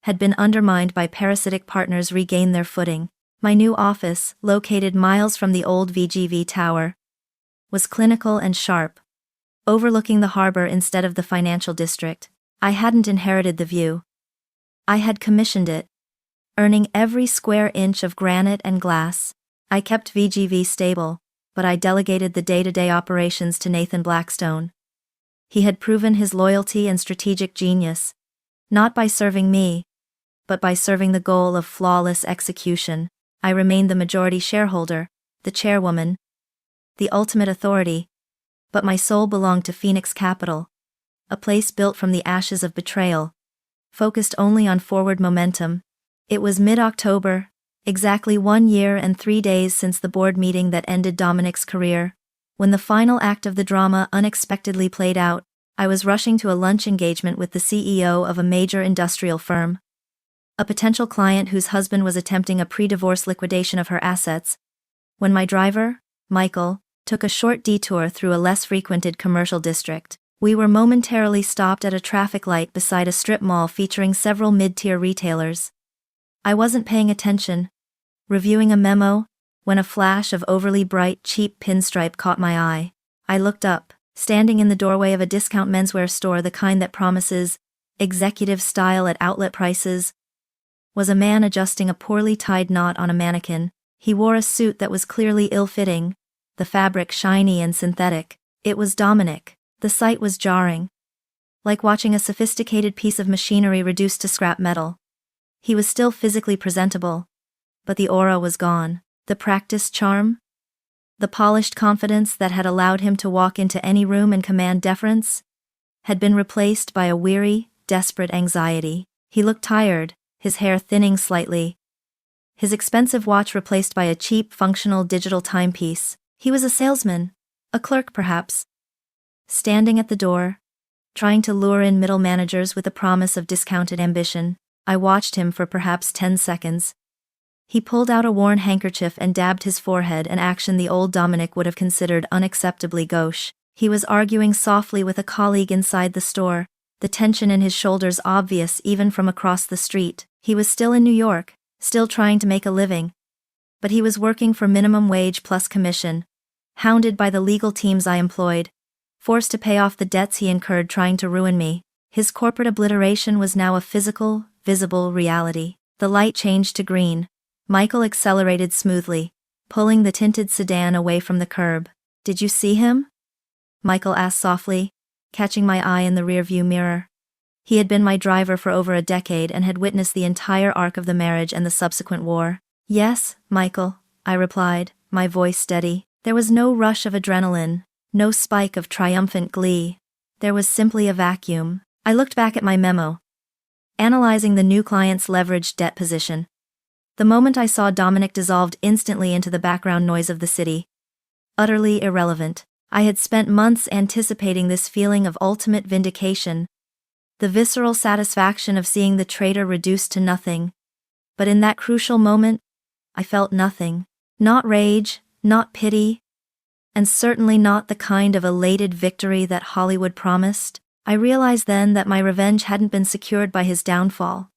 [SPEAKER 1] had been undermined by parasitic partners, regain their footing. My new office, located miles from the old VGV tower, was clinical and sharp, overlooking the harbor instead of the financial district. I hadn't inherited the view. I had commissioned it, earning every square inch of granite and glass. I kept VGV stable, but I delegated the day-to-day operations to Nathan Blackstone. He had proven his loyalty and strategic genius, not by serving me, but by serving the goal of flawless execution. I remained the majority shareholder, the chairwoman, the ultimate authority, but my soul belonged to Phoenix Capital, a place built from the ashes of betrayal, focused only on forward momentum. It was mid-October, exactly 1 year and 3 days since the board meeting that ended Dominic's career. When the final act of the drama unexpectedly played out, I was rushing to a lunch engagement with the CEO of a major industrial firm, a potential client whose husband was attempting a pre-divorce liquidation of her assets, when my driver, Michael, took a short detour through a less frequented commercial district. We were momentarily stopped at a traffic light beside a strip mall featuring several mid-tier retailers. I wasn't paying attention, reviewing a memo, when a flash of overly bright, cheap pinstripe caught my eye. I looked up. Standing in the doorway of a discount menswear store, the kind that promises executive style at outlet prices, was a man adjusting a poorly tied knot on a mannequin. He wore a suit that was clearly ill-fitting, the fabric shiny and synthetic. It was Dominic. The sight was jarring, like watching a sophisticated piece of machinery reduced to scrap metal. He was still physically presentable, but the aura was gone. The practiced charm, the polished confidence that had allowed him to walk into any room and command deference, had been replaced by a weary, desperate anxiety. He looked tired, his hair thinning slightly, his expensive watch replaced by a cheap, functional digital timepiece. He was a salesman, a clerk perhaps. Standing at the door, trying to lure in middle managers with the promise of discounted ambition. I watched him for perhaps 10 seconds. He pulled out a worn handkerchief and dabbed his forehead, an action the old Dominic would have considered unacceptably gauche. He was arguing softly with a colleague inside the store, the tension in his shoulders obvious even from across the street. He was still in New York, still trying to make a living. But he was working for minimum wage plus commission, hounded by the legal teams I employed, forced to pay off the debts he incurred trying to ruin me. His corporate obliteration was now a physical, visible reality. The light changed to green. Michael accelerated smoothly, pulling the tinted sedan away from the curb. "Did you see him?" Michael asked softly, catching my eye in the rearview mirror. He had been my driver for over a decade and had witnessed the entire arc of the marriage and the subsequent war. "Yes, Michael," I replied, my voice steady. There was no rush of adrenaline, no spike of triumphant glee. There was simply a vacuum. I looked back at my memo, analyzing the new client's leveraged debt position. The moment I saw Dominic dissolved instantly into the background noise of the city. Utterly irrelevant. I had spent months anticipating this feeling of ultimate vindication, the visceral satisfaction of seeing the traitor reduced to nothing. But in that crucial moment, I felt nothing. Not rage, not pity, and certainly not the kind of elated victory that Hollywood promised. I realized then that my revenge hadn't been secured by his downfall,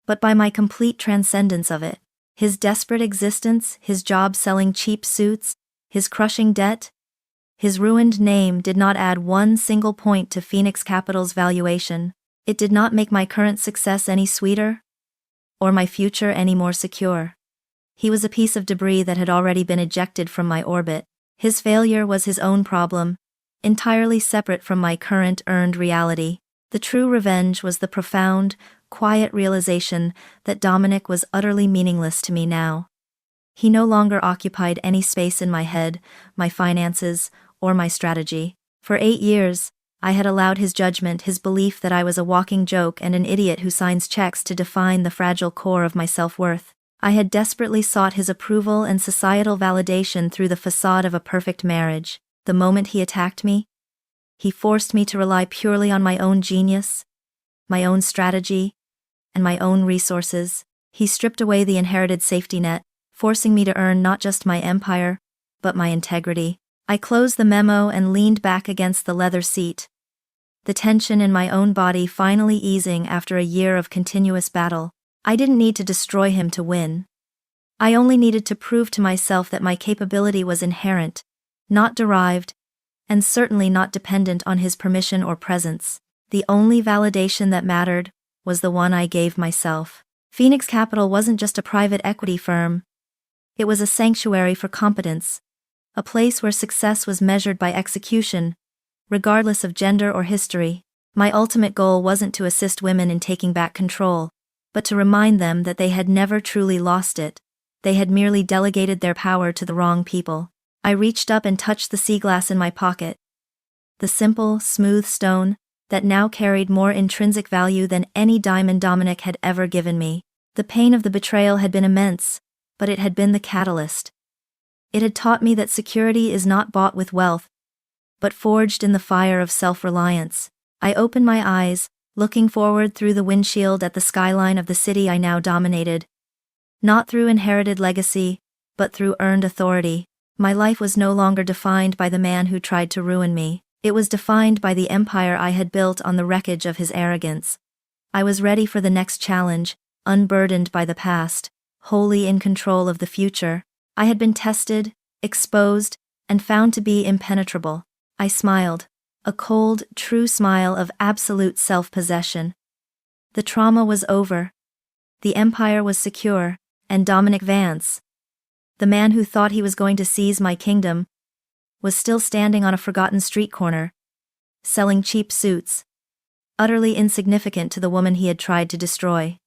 [SPEAKER 1] but by my complete transcendence of it. His desperate existence, his job selling cheap suits, his crushing debt, his ruined name did not add one single point to Phoenix Capital's valuation. It did not make my current success any sweeter, or my future any more secure. He was a piece of debris that had already been ejected from my orbit. His failure was his own problem, entirely separate from my current earned reality. The true revenge was the profound, quiet realization that Dominic was utterly meaningless to me now. He no longer occupied any space in my head, my finances, or my strategy. For 8 years, I had allowed his judgment, his belief that I was a walking joke and an idiot who signs checks to define the fragile core of my self-worth. I had desperately sought his approval and societal validation through the facade of a perfect marriage. The moment he attacked me, he forced me to rely purely on my own genius, my own strategy, and my own resources. He stripped away the inherited safety net, forcing me to earn not just my empire, but my integrity. I closed the memo and leaned back against the leather seat, the tension in my own body finally easing after a year of continuous battle. I didn't need to destroy him to win. I only needed to prove to myself that my capability was inherent, not derived, and certainly not dependent on his permission or presence. The only validation that mattered was the one I gave myself. Phoenix Capital wasn't just a private equity firm. It was a sanctuary for competence, a place where success was measured by execution, regardless of gender or history. My ultimate goal wasn't to assist women in taking back control, but to remind them that they had never truly lost it. They had merely delegated their power to the wrong people. I reached up and touched the sea glass in my pocket. The simple, smooth stone that now carried more intrinsic value than any diamond Dominic had ever given me. The pain of the betrayal had been immense, but it had been the catalyst. It had taught me that security is not bought with wealth, but forged in the fire of self-reliance. I opened my eyes, looking forward through the windshield at the skyline of the city I now dominated. Not through inherited legacy, but through earned authority. My life was no longer defined by the man who tried to ruin me. It was defined by the empire I had built on the wreckage of his arrogance. I was ready for the next challenge, unburdened by the past, wholly in control of the future. I had been tested, exposed, and found to be impenetrable. I smiled, a cold, true smile of absolute self-possession. The trauma was over. The empire was secure, and Dominic Vance, the man who thought he was going to seize my kingdom, was still standing on a forgotten street corner, selling cheap suits, utterly insignificant to the woman he had tried to destroy.